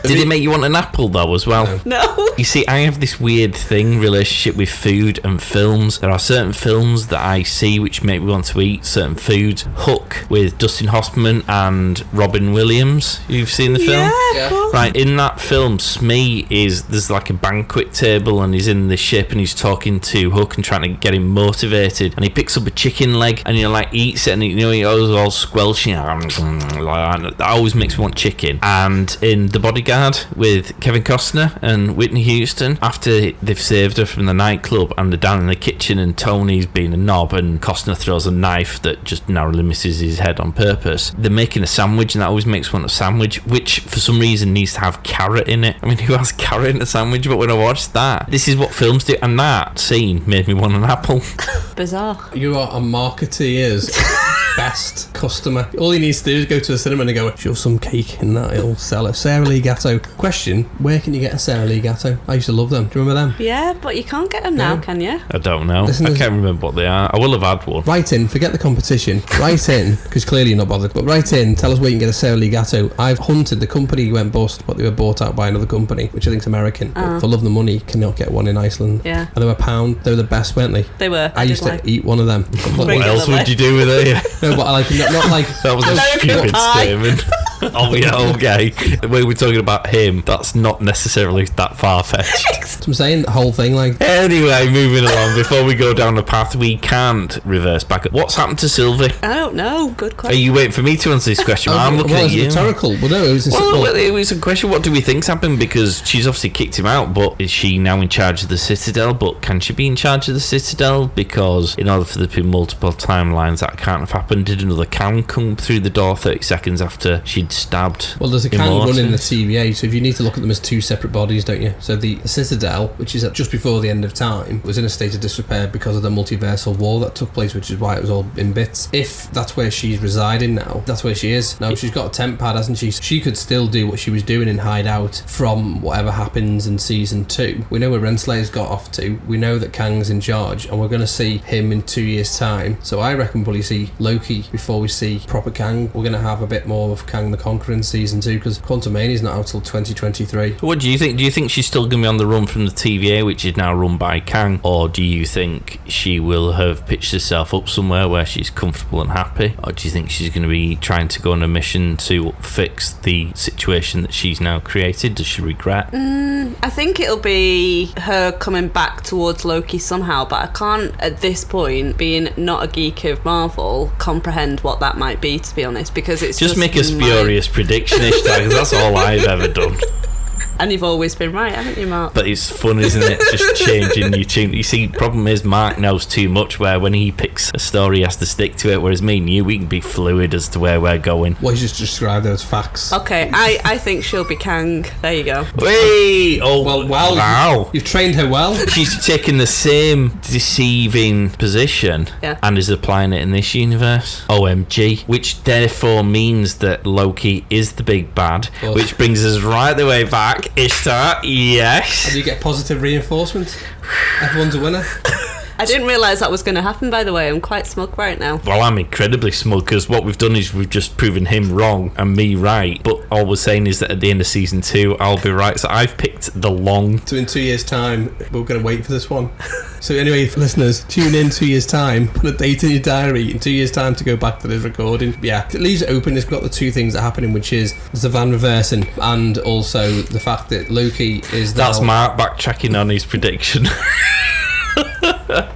Did it make you want an apple though as well? No. You see, I have this weird relationship with food and films. There are certain films that I see which make me want to eat certain foods. Hook with Dustin Hoffman and Robin Williams. You've seen the film? Yeah. Of course. Right, in that film, Smee there's like a banquet table and he's in the ship and he's talking to Hook and trying to get him motivated, and he picks up a chicken leg and eats it, and he goes all squelching. That always makes me want chicken. And in The Bodyguard, Guard with Kevin Costner and Whitney Houston. After they've saved her from the nightclub and they're down in the kitchen and Tony's being a knob and Costner throws a knife that just narrowly misses his head on purpose, they're making a sandwich, and that always makes one a sandwich, which for some reason needs to have carrot in it. I mean, who has carrot in a sandwich? But when I watched that, this is what films do, and that scene made me want an apple. Bizarre. You are a marketeer's best customer. All he needs to do is go to the cinema and go, shove some cake in that, it'll sell it. Sarah Lee Gatto. Question, where can you get a Sarah Lee Gatto? I used to love them. Do you remember them? Yeah, but you can't get them now, can you? I don't know. Listen, I can't remember what they are. I will have had one. Write in, forget the competition. Write in, because clearly you're not bothered, but write in, tell us where you can get a Sarah Lee Gatto. I've hunted, the company went bust, but they were bought out by another company, which I think is American. But for love of the money, cannot get one in Iceland. Yeah. And they were £1. They were the best, weren't they? They were. I used to eat one of them. What else would you do with it? No, but I like not like That was a stupid statement. Oh yeah, okay. The way we're talking about him, that's not necessarily that far-fetched. That's what I'm saying, the whole thing, like. Anyway, moving along, before we go down the path we can't reverse back. What's happened to Sylvie? I don't know. Good Are question. you waiting for me to answer this question? I'm looking well, at you. Rhetorical. Well, no, it was It was a question. What do we think's happened? Because she's obviously kicked him out, but is she now in charge of the Citadel? But can she be in charge of the Citadel? Because in order for there to be multiple timelines, that can't have happened. Did another Kang come through the door 30 seconds after she'd stabbed? Well, there's a Kang Immortus? running the TVA, so if you need to look at them as two separate bodies, don't you? So the Citadel, which is just before the end of time, was in a state of disrepair because of the multiversal war that took place, which is why it was all in bits. If that's where she's residing now, that's where she is. Now, she's got a temp pad, hasn't she? She could still do what she was doing in Hideout from whatever happens in season 2. We know where Renslayer's got off to. We know that Kang's in charge, and we're going to see him in 2 years' time. So I reckon we'll probably see Loki before we see proper Kang. We're going to have a bit more of Kang the Conqueror in season 2, because Quantumania's not out till 2023. What do you think? Do you think she's still going to be on the run from the TVA, which is now run by Kang, or do you think she will have pitched herself up somewhere where she's comfortable and happy, or do you think she's going to be trying to go on a mission to fix the situation that she's now created? Does she regret? I think it'll be her coming back towards Loki somehow, but I can't at this point, being not a geek of Marvel, comprehend what that might be, to be honest, because it's just make a spurious prediction, Ishtar, because that's all I've ever done. And you've always been right, haven't you, Mark? But it's fun, isn't it? Just changing your tune. You see, problem is Mark knows too much, where when he picks a story he has to stick to it, whereas me and you, we can be fluid as to where we're going. Well, you just described those facts. Okay, I think she'll be Kang. There you go. Wait! Oh, Well, wow. You've trained her well. She's taking the same deceiving position and is applying it in this universe. OMG. Which therefore means that Loki is the big bad, which brings us right the way back. Ishtar, yes. And you get positive reinforcement. Everyone's a winner. I didn't realise that was going to happen, by the way. I'm quite smug right now. Well, I'm incredibly smug, because what we've done is we've just proven him wrong and me right. But all we're saying is that at the end of season 2, I'll be right. So I've picked the long. So in 2 years' time, we're going to wait for this one. So anyway, listeners, tune in 2 years' time. Put a date in your diary in 2 years' time to go back to this recording. Yeah, it leaves it open. It's got the two things that are happening, which is the van reversing and also the fact that Loki is now... That's Mark backtracking on his prediction.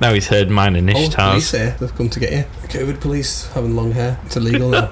Now he's heard mine and Ishtar's. Police here, they've come to get you. COVID police having long hair, it's illegal now.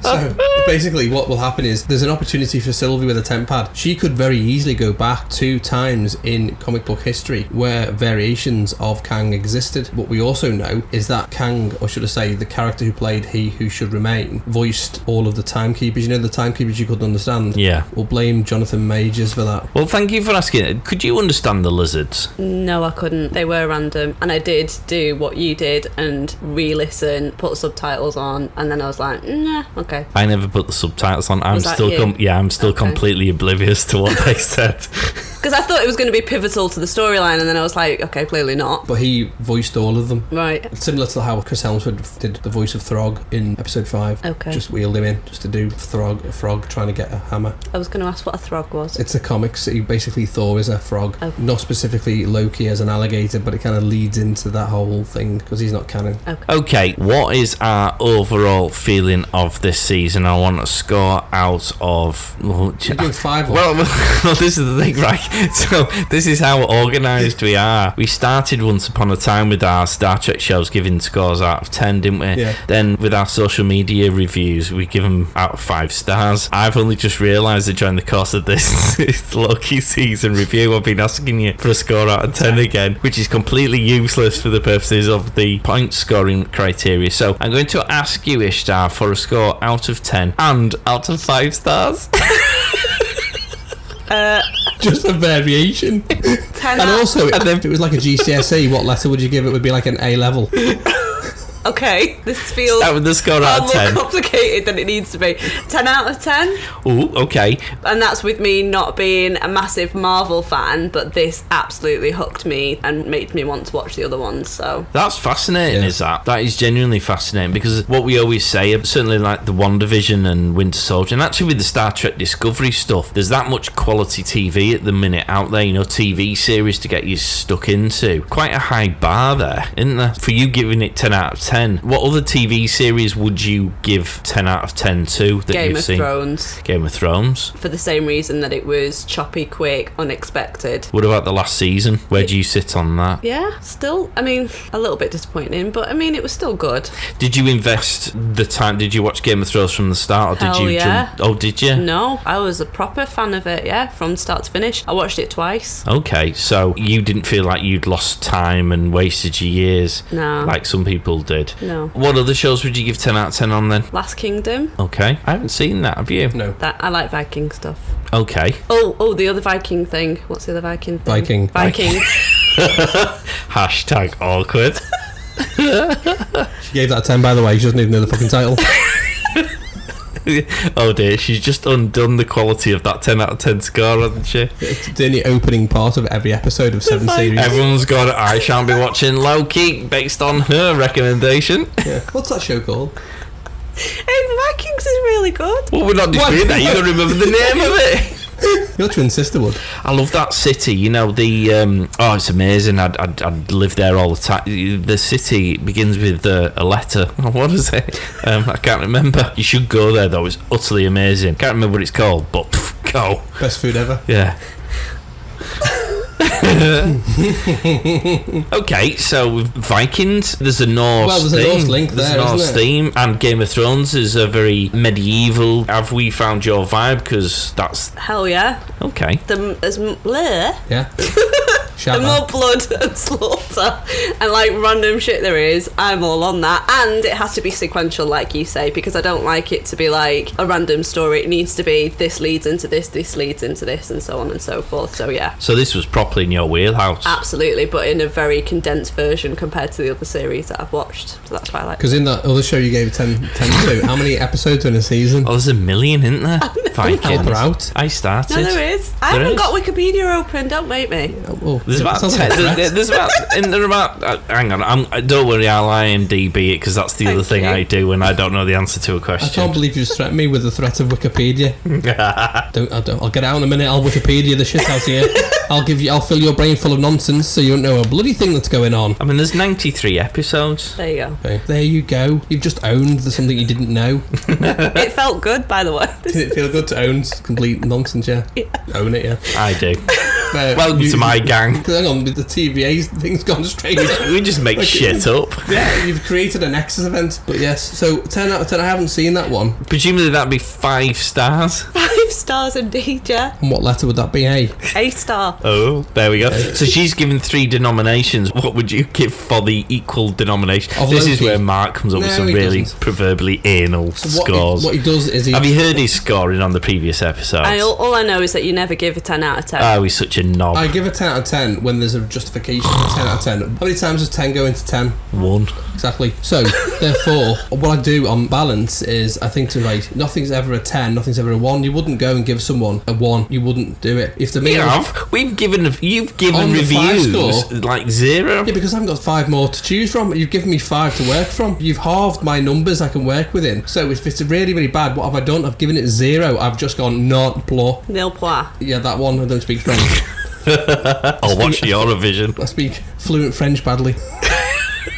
So basically what will happen is there's an opportunity for Sylvie with a temp pad. She could very easily go back 2 times in comic book history where variations of Kang existed. What we also know is that Kang, or should I say the character who played He Who Should Remain, voiced all of the timekeepers. You know, the timekeepers you couldn't understand? Yeah. We'll blame Jonathan Majors for that. Well, thank you for asking. Could you understand the lizards? No, I couldn't. They were random. And I did do what you did and re-listen, put subtitles on, and then I was like, nah, okay. I never put the subtitles on. I'm still completely oblivious to what they said. Because I thought it was going to be pivotal to the storyline, and then I was like, okay, clearly not. But he voiced all of them. Right. Similar to how Chris Hemsworth did the voice of Throg in episode 5. Okay. Just wheeled him in just to do a frog trying to get a hammer. I was going to ask what a Throg was. It's the comics. Basically Thor is a frog. Okay. Not specifically Loki as an alligator, but it kind of leads into that whole thing because he's not canon. Okay, what is our overall feeling of this season? I want to score out of... You're doing 5. Well, this is the thing, right? So this is how organised we are. We started once upon a time with our Star Trek shows giving scores out of 10, didn't we? Yeah. Then with our social media reviews, we give them out of 5 stars. I've only just realised that during the course of this Loki season review, I've been asking you for a score out of 10 again, which is completely useless for the purposes of the point scoring criteria. So I'm going to ask you, Ishtar, for a score out of 10 and out of 5 stars. Just a variation. 10 And also, if it was like a GCSE, what letter would you give it? Would be like an A level. Okay, this feels Start with the score far out of 10. more complicated than it needs to be. 10 out of 10. Ooh, okay. And that's with me not being a massive Marvel fan, but this absolutely hooked me and made me want to watch the other ones. So That's fascinating, is that? That is genuinely fascinating, because what we always say, certainly like the WandaVision and Winter Soldier, and actually with the Star Trek Discovery stuff, there's that much quality TV at the minute out there, TV series to get you stuck into. Quite a high bar there, isn't there? For you giving it 10 out of 10, what other TV series would you give 10 out of 10 to that Game you've of seen? Thrones. Game of Thrones. For the same reason that it was choppy, quick, unexpected. What about the last season? Where do you sit on that? Yeah, still, a little bit disappointing, but it was still good. Did you invest the time? Did you watch Game of Thrones from the start, or did Hell you yeah. jump? Oh, did you? No, I was a proper fan of it, yeah, from start to finish. I watched it twice. Okay, so you didn't feel like you'd lost time and wasted your years No. like some people did? No. What other shows would you give 10 out of 10 on then? Last Kingdom. Okay, I haven't seen that, have you? No. That I like Viking stuff. Okay. Oh, the other Viking thing. What's the other Viking thing? Viking. Hashtag awkward. She gave that a 10, by the way. She doesn't even know the fucking title. Oh dear, she's just undone the quality of that 10 out of 10 score, hasn't she? It's the only opening part of every episode of 7 series. Everyone's gone, I shan't be watching Loki based on her recommendation. Yeah. What's that show called? Hey, the Vikings is really good. Well, we're not disputing that. You've got to remember the name of it. Your twin sister would. I love that city. It's amazing. I'd live there all the time. The city begins with a letter. What is it? I can't remember. You should go there though. It's utterly amazing. Can't remember what it's called, but go. Best food ever. Yeah. Okay, so with Vikings, there's a Norse theme. There's a Norse link There's there, a Norse isn't there? theme, and Game of Thrones is a very medieval. Have we found your vibe? Because that's Hell yeah. okay. Yeah. The more blood and slaughter and like random shit there is, I'm all on that. And it has to be sequential, like you say, because I don't like it to be like a random story. It needs to be this leads into this leads into this, and so on and so forth. So yeah, So this was properly in your wheelhouse. absolutely, but in a very condensed version compared to the other series that I've watched. So that's why I like it. Because in that other show you gave 10 to, how many episodes are in a season? Oh, there's a million, isn't there? Vikings. Help her out. I started. No, there is. I There haven't is. got Wikipedia open. Don't make me. Oh, There's about sounds like 10, a threat. there's about hang on, don't worry, I'll IMDb it, because that's the Thank other thing you. I do when I don't know the answer to a I question. can't believe you just threatened me with the threat of Wikipedia. I'll get out in a minute. I'll Wikipedia the shit out of you. I'll fill your brain full of nonsense so you don't know a bloody thing that's going on. I mean, there's 93 episodes. There you go. Okay, there you go. You've just owned something you didn't know. It felt good, by the way. Did it feel good to own complete nonsense? Yeah. Own it. Yeah. I do. Welcome to my gang. Hang on, the TVA thing's gone straight. We just make shit up. Yeah, you've created a Nexus event. But yes, so 10 out of 10. I haven't seen that one. Presumably that'd be 5 stars. 5 stars indeed, yeah. And what letter would that be? A. A star. Oh, there we go. So she's given 3 denominations. What would you give for the equal denomination? Of This is Loki? where Mark comes up with No, some he really doesn't. proverbially anal So scores. what he does is he... Have you heard his scoring on the previous episodes? All I know is that you never give a 10 out of 10. Oh, he's such a knob. I give a 10 out of 10 when there's a justification for 10 out of 10. How many times does 10 go into 10? 1. Exactly. So, therefore, what I do on balance is I think to like, nothing's ever a 10, nothing's ever a 1. You wouldn't go and give someone a 1. You wouldn't do it. If the We meal... have. You've given On the 5 reviews score? like 0. Yeah, because I haven't got 5 more to choose from. You've given me 5 to work from. You've halved my numbers I can work within. So if it's really, really bad, what have I done? I've given it 0. I've just gone non plus. Nil point. Yeah, that one. I don't speak French. I'll watch Eurovision. I speak fluent French badly.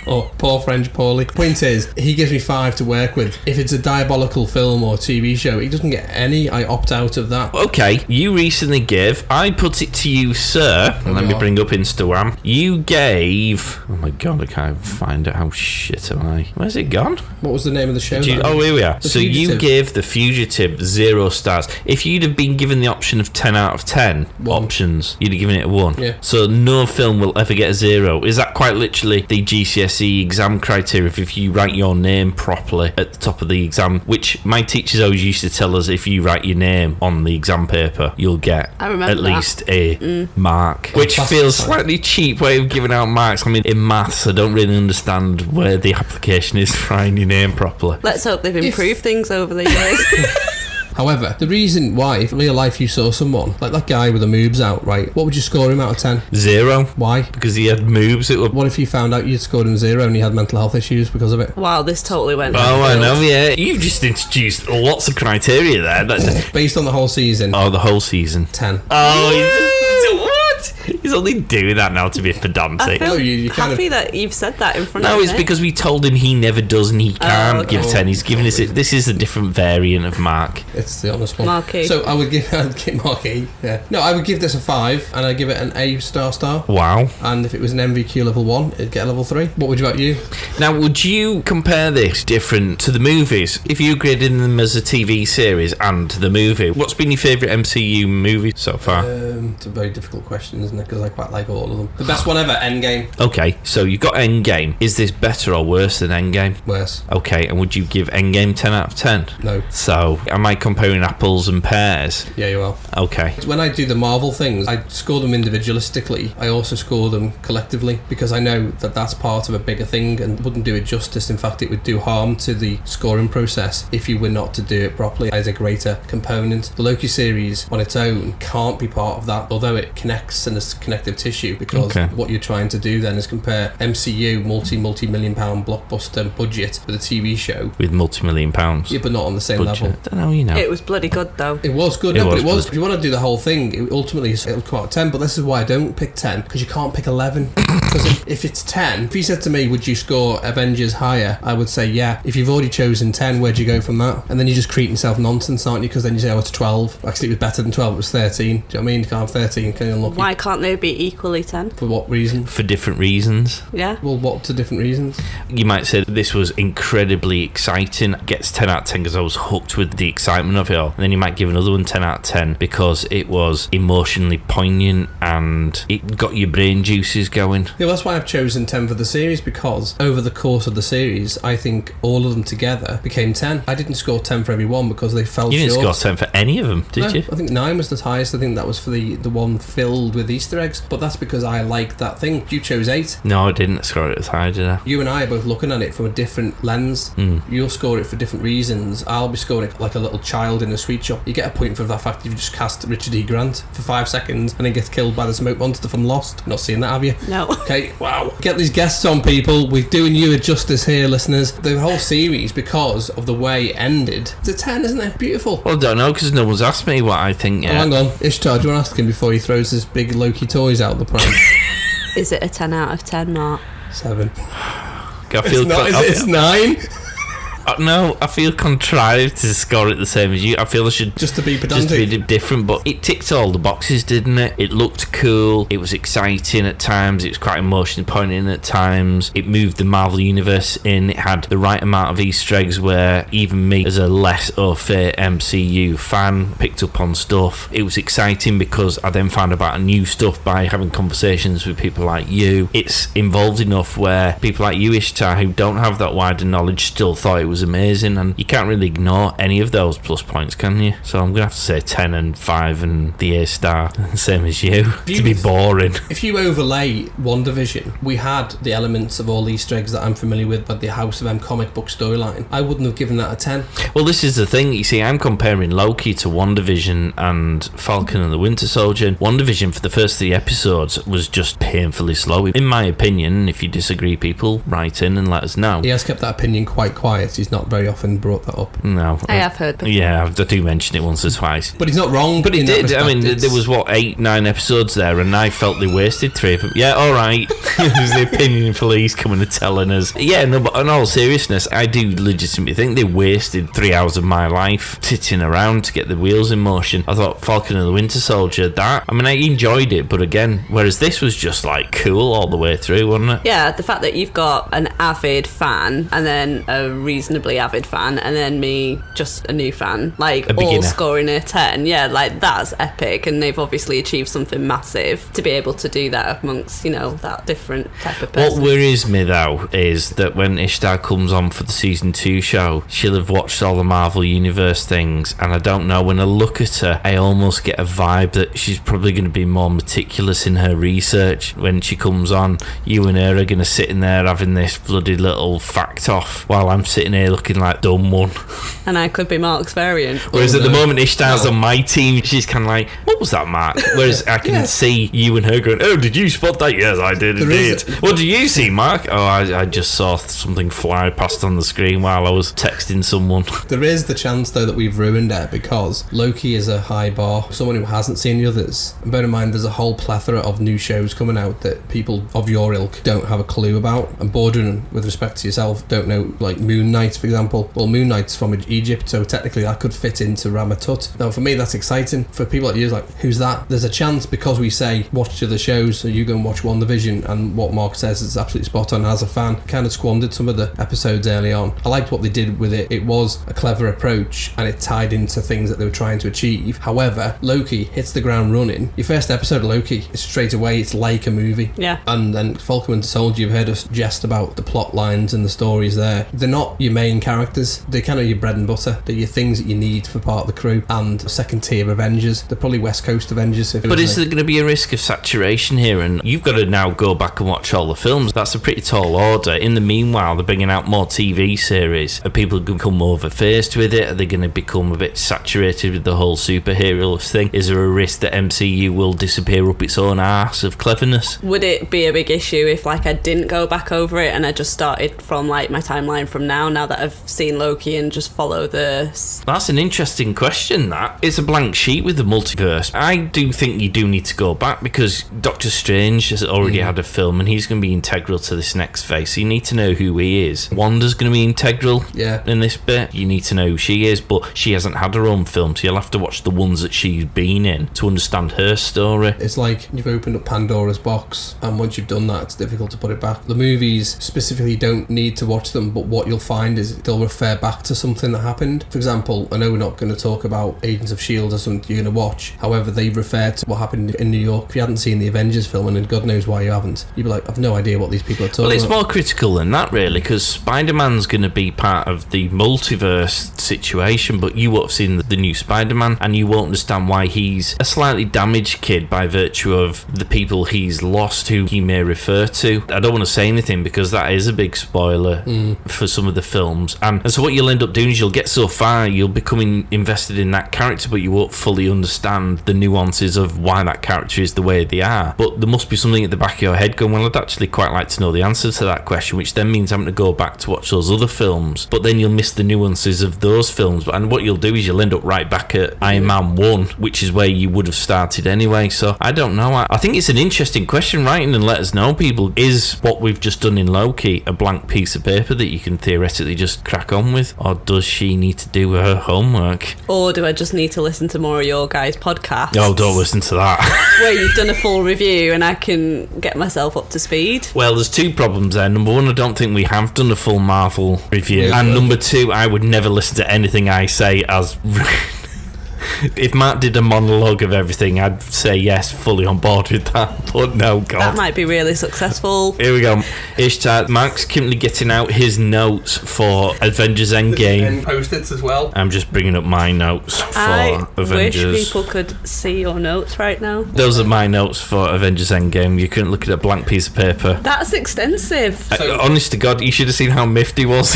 Or poor French Paulie. Point is, he gives me 5 to work with. If it's a diabolical film or TV show, he doesn't get any. I opt out of that. Okay, you recently gave, I put it to you, sir, and let me bring up Instagram. You gave, oh my god, I can't find it. How shit am I? Where's it gone? What was the name of the show? Oh, here we are. The So Fugitive. you gave The Fugitive 0 stars. If you'd have been given the option of 10 out of 10 options, you'd have given it a 1. Yeah. So no film will ever get a 0. Is that quite literally the GCSE exam criteria if you write your name properly at the top of the exam, which my teachers always used to tell us, if you write your name on the exam paper, you'll get I remember at least a mark, which That's feels fine. slightly cheap way of giving out marks. I mean, in maths, I don't really understand where the application is for writing your name properly. Let's hope they've improved things over the years. However, the reason why, if in real life you saw someone, like that guy with the moobs out, right, what would you score him out of 10? 0. Why? Because he had moves that were... What if you found out you'd scored him 0 and he had mental health issues because of it? Wow, this totally went. Oh, I downfield. know, yeah. You've just introduced lots of criteria there. Based on the whole season, Oh, the whole season. 10. Oh, what? He's only doing that now to be I pedantic. feel No, you kind happy that you've said that in front of No, me. it's because we told him he never does and he can't okay. give 10. He's giving us it. This is a different variant of Mark. It's the honest one. Marky. So I'd give Marky, yeah. No, I would give this a 5 and I'd give it an A star. Wow. And if it was an MVQ level 1, it'd get a level 3. What would you about you? Now, would you compare this different to the movies? If you graded them as a TV series and the movie, what's been your favourite MCU movie so far? It's a very difficult question, isn't it? Because I quite like all of them. The best one ever, Endgame. Okay, so you've got Endgame. Is this better or worse than Endgame? Worse. Okay, and would you give Endgame 10 out of 10? No. So, am I comparing apples and pears? Yeah, you are. Okay. When I do the Marvel things, I score them individualistically. I also score them collectively because I know that that's part of a bigger thing and wouldn't do it justice. In fact, it would do harm to the scoring process if you were not to do it properly as a greater component. The Loki series on its own can't be part of that, although it connects in this connective tissue, because what you're trying to do then is compare MCU multi-million pound blockbuster budget with a TV show With multi-million pounds. yeah, but not on the same budget. level. I don't know, you know. It was bloody good though. It was good, It no, but was it was. good. If you want to do the whole thing, ultimately it'll come out at 10. But this is why I don't pick 10, because you can't pick 11. Because if it's 10, if you said to me, would you score Avengers higher? I would say yeah. If you've already chosen 10, where'd you go from that? And then you're just creating yourself nonsense, aren't you? Because then you say, oh, it's 12. Actually, it was better than 12. It was 13. Do you know what I mean? You can't have 13. Can you unlock Why can't they be equally 10? For what reason? For different reasons. Yeah. Well, what to different reasons? You might say that this was incredibly exciting. It gets 10 out of 10 because I was hooked with the excitement of it all. And then you might give another one 10 out of 10 because it was emotionally poignant and it got your brain juices going. Yeah, well, that's why I've chosen 10 for the series, because over the course of the series, I think all of them together became 10. I didn't score 10 for every one because they fell You didn't short. score 10 for any of them, did No, you? I think 9 was the highest. I think that was for the one filled with Easter eggs. But that's because I liked that thing. You chose 8. No, I didn't score it as high, did I? You and I are both looking at it from a different lens. You'll score it for different reasons. I'll be scoring it like a little child in a sweet shop. You get a point for that fact you've just cast Richard E. Grant for 5 seconds and then gets killed by the smoke monster from Lost. Not seen that, have you? No. Okay, wow. Get these guests on, people. We're doing you a justice here, listeners. The whole series, because of the way it ended, it's a 10, isn't it? Beautiful. Well, I don't know because no one's asked me what I think yet. Oh, hang on. Ishtar, do you want to ask him before he throws his big Loki toys out the pram? Is it a 10 out of 10, Mark? 7. I feel It's not, is it? It's 9? No, I feel contrived to score it the same as you. I feel I should Just to be just pedantic. be different, but it ticked all the boxes, didn't it? It looked cool. It was exciting at times. It was quite emotionally poignant at times. It moved the Marvel universe in. It had the right amount of Easter eggs where even me, as a less au fait MCU fan, picked up on stuff. It was exciting because I then found about new stuff by having conversations with people like you. It's involved enough where people like you, Ishtar, who don't have that wider knowledge, still thought it was amazing, and you can't really ignore any of those plus points, can you? So I'm gonna have to say 10 and 5 and the A star, same as you, to be boring. If you overlay WandaVision, we had the elements of all Easter eggs that I'm familiar with, but the House of M comic book storyline, I wouldn't have given that a 10. Well, this is the thing, you see, I'm comparing Loki to WandaVision and Falcon and the Winter Soldier. And WandaVision for the first 3 episodes was just painfully slow. In my opinion, if you disagree, people, write in and let us know. He has kept that opinion quite quiet. He's he's not very often brought that up. No. I have heard before. Yeah, I do mention it once or twice. But he's not wrong. But he in that did. I mean, respect. there was, 8-9 episodes there, and I felt they wasted 3 of them. Yeah, all right. There's the opinion police coming and telling us. Yeah, no, but in all seriousness, I do legitimately think they wasted 3 hours of my life titting around to get the wheels in motion. I thought Falcon and the Winter Soldier, I enjoyed it, but again, whereas this was just like cool all the way through, wasn't it? Yeah, the fact that you've got an avid fan and then a reasonably avid fan and then me, just a new fan, like A all beginner. scoring a 10. Yeah, like that's epic, and they've obviously achieved something massive to be able to do that amongst, that different type of person. What worries me though is that when Ishtar comes on for the season 2 show, she'll have watched all the Marvel Universe things, and I don't know, when I look at her, I almost get a vibe that she's probably going to be more meticulous in her research. When she comes on, you and her are going to sit in there having this bloody little fact off while I'm sitting here looking like dumb one. And I could be Mark's variant. Whereas at the moment Ishtar's on my team, she's kind of like, what was that, Mark? Whereas I can see you and her going, oh, did you spot that? Yes, I did indeed. What do you see, Mark? Oh, I just saw something fly past on the screen while I was texting someone. There is the chance, though, that we've ruined it because Loki is a high bar. Someone who hasn't seen the others. And bear in mind, there's a whole plethora of new shows coming out that people of your ilk don't have a clue about. And bordering, with respect to yourself, don't know, like Moon Knight, for example. Well, Moon Knight's from Egypt, so technically that could fit into Ramatut. Now, for me, that's exciting. For people like you, it's like, who's that? There's a chance, because we say watch the other shows, so you go and watch WandaVision, and what Mark says is absolutely spot on. As a fan, kind of squandered some of the episodes early on. I liked what they did with it. It was a clever approach, and it tied into things that they were trying to achieve. However, Loki hits the ground running. Your first episode of Loki is straight away, it's like a movie. Yeah. And then Falcon and Soldier, you've heard us jest about the plot lines and the stories there. They're not your main characters. They're kind of your bread and butter. They're your things that you need for part of the crew. And second tier Avengers. They're probably West Coast Avengers. But is there going to be a risk of saturation here? And you've got to now go back and watch all the films. That's a pretty tall order. In the meanwhile, they're bringing out more TV series. Are people going to become overfaced with it? Are they going to become a bit saturated with the whole superhero thing? Is there a risk that MCU will disappear up its own arse of cleverness? Would it be a big issue if I didn't go back over it and I just started from my timeline from now that I've seen Loki, and just follow the... That's an interesting question, that. It's a blank sheet with the multiverse. I do think you do need to go back, because Doctor Strange has already had a film and he's going to be integral to this next phase, so you need to know who he is. Wanda's going to be integral in this bit. You need to know who she is, but she hasn't had her own film, so you'll have to watch the ones that she's been in to understand her story. It's like you've opened up Pandora's box, and once you've done that, it's difficult to put it back. The movies specifically don't need to watch them, but what you'll find is they'll refer back to something that happened. For example, I know we're not going to talk about Agents of S.H.I.E.L.D. or something you're going to watch. However, they refer to what happened in New York. If you hadn't seen the Avengers film, and God knows why you haven't, you'd be like, I've no idea what these people are talking about. Well, it's more critical than that, really, because Spider-Man's going to be part of the multiverse situation, but you won't have seen the new Spider-Man, and you won't understand why he's a slightly damaged kid by virtue of the people he's lost, who he may refer to. I don't want to say anything because that is a big spoiler for some of the films, and so what you'll end up doing is you'll get so far, you'll become invested in that character, but you won't fully understand the nuances of why that character is the way they are. But there must be something at the back of your head going, well, I'd actually quite like to know the answer to that question, which then means having to go back to watch those other films, but then you'll miss the nuances of those films, and what you'll do is you'll end up right back at Iron Man 1, which is where you would have started anyway. So I don't know. I think it's an interesting question. Write in and let us know, people. Is what we've just done in Loki a blank piece of paper that you can theoretically just crack on with, or does she need to do her homework? Or do I just need to listen to more of your guys' podcasts? Oh, don't listen to that. Where you've done a full review and I can get myself up to speed. Well, there's two problems there. Number one, I don't think we have done a full Marvel review. And number two, I would never listen to anything I say as... If Matt did a monologue of everything, I'd say yes, fully on board with that. But no, God. That might be really successful. Here we go. Ishtar, Mark's currently getting out his notes for Avengers Endgame. And post-its as well. I'm just bringing up my notes for I Avengers. wish people could see your notes right now. Those are my notes for Avengers Endgame. You couldn't look at a blank piece of paper. That's extensive. Honest to God, you should have seen how miffed he was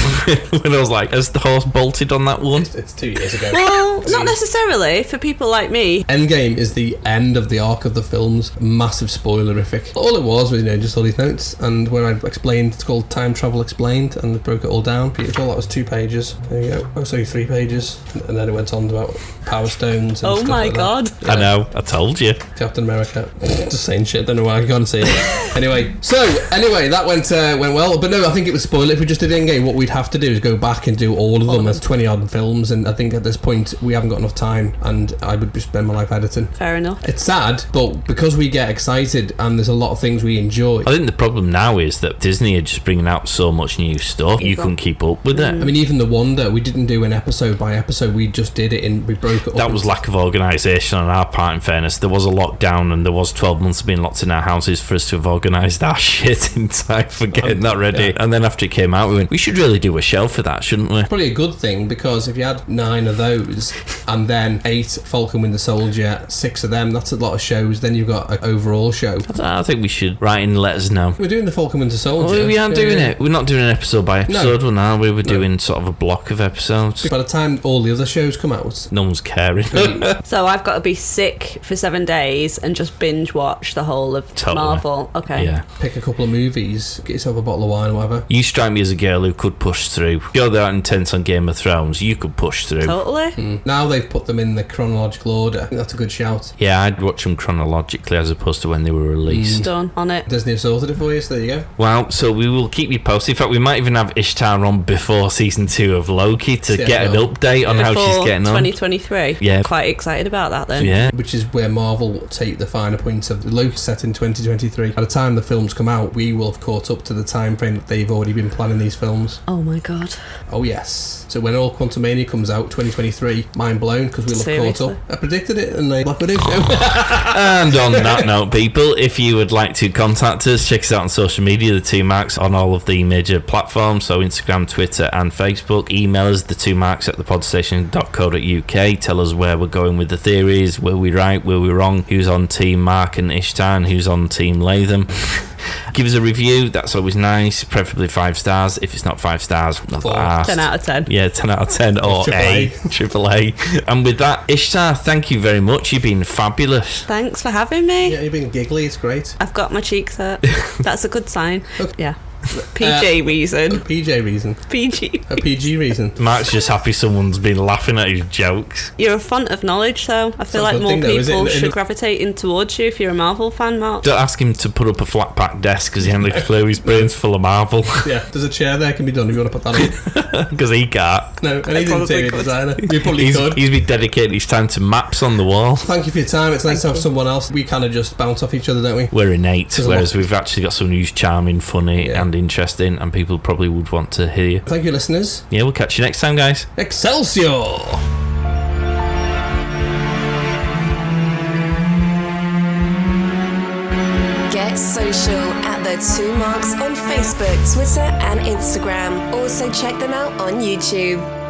when I was like, has the horse bolted on that one? It's 2 years ago. Well, not necessarily. Honestly, for people like me. Endgame is the end of the arc of the films. Massive spoilerific. All it was just all these notes, and where I explained, it's called Time Travel Explained, and broke it all down. Beautiful. That was 2 pages. There you go. Oh, sorry, 3 pages. And then it went on about Power Stones and Oh stuff my like god. that. Yeah. I know, I told you. Captain America. Just saying shit. Don't know why I can't see it. Anyway, that went well. But no, I think it would spoil it if we just did Endgame. What we'd have to do is go back and do all of them. There's 20 odd films, and I think at this point we haven't got enough time, and I would just spend my life editing. Fair enough. It's sad, but because we get excited and there's a lot of things we enjoy. I think the problem now is that Disney are just bringing out so much new stuff. You couldn't keep up with it. I mean, even The Wonder, we didn't do an episode by episode. We just did it we broke it up. That was lack of organisation on our part, in fairness. There was a lockdown and there was 12 months of being locked in our houses for us to have organised our shit in time for getting that ready. Yeah. And then after it came out, we went, we should really do a show for that, shouldn't we? Probably a good thing, because if you had 9 of those and then 8 Falcon Winter Soldier, 6 of them, that's a lot of shows. Then you've got an overall show. I think we should write in and let us know. We're doing the Falcon Winter Soldier. Well, we aren't doing it. We're not doing an episode by episode one now. We were doing sort of a block of episodes. By the time all the other shows come out, No one's caring. So I've got to be sick for 7 days and just binge watch the whole of Marvel. Okay. Yeah. pick a couple of movies, get yourself a bottle of wine or whatever. You strike me as a girl who could push through. If you're that intense on Game of Thrones, you could push through. Totally. Now they've put them in the chronological order. I think that's a good shout. Yeah, I'd watch them chronologically as opposed to when they were released. Done on it. Disney have sorted it for you, so there you go. Well, so we will keep you posted. In fact, we might even have Ishtar on before season 2 of Loki to get an update on how she's getting on. 2023. Yeah. Quite excited about that then. Yeah. Which is where Marvel will take the finer points of the Loki set in 2023. By the time the films come out, we will have caught up to the time frame that they've already been planning these films. Oh my god. Oh yes. So when all Quantumania comes out, 2023, mind blown, because we'll have caught up. I predicted it in the Black Widow show. And on that note, people, if you would like to contact us, check us out on social media, the Two Marks, on all of the major platforms, so Instagram, Twitter and Facebook. Email us, the Two Marks at thepodstation.co.uk. Tell us where we're going with the theories, were we right, were we wrong, who's on Team Mark and Ishtar and who's on Team Latham. Give us a review, that's always nice, preferably 5 stars. If it's not 5 stars, not that arsed. 10 out of 10. Yeah, 10 out of 10 or Triple A. And with that, Ishtar, thank you very much. You've been fabulous. Thanks for having me. Yeah, you've been giggly, it's great. I've got my cheeks hurt. That's a good sign. Okay. Yeah. PG reason. PJ reason. PG. A PG reason. Mark's just happy someone's been laughing at his jokes. You're a font of knowledge, though. I feel like more people should gravitate in towards you if you're a Marvel fan, Mark. Don't ask him to put up a flat pack desk because he only clue his brain's full of Marvel. Yeah, there's a chair there can be done if you want to put that on. Because he can't. No, and he's an interior designer. You probably could. He's been dedicating his time to maps on the wall. Thank you for your time. It's nice to have someone else. We kind of just bounce off each other, don't we? We're innate, whereas we've actually got someone who's charming, funny and interesting, and people probably would want to hear you. Thank you, listeners. Yeah, we'll catch you next time, guys. Excelsior! Get social at The Two Marks on Facebook, Twitter and Instagram. Also check them out on YouTube.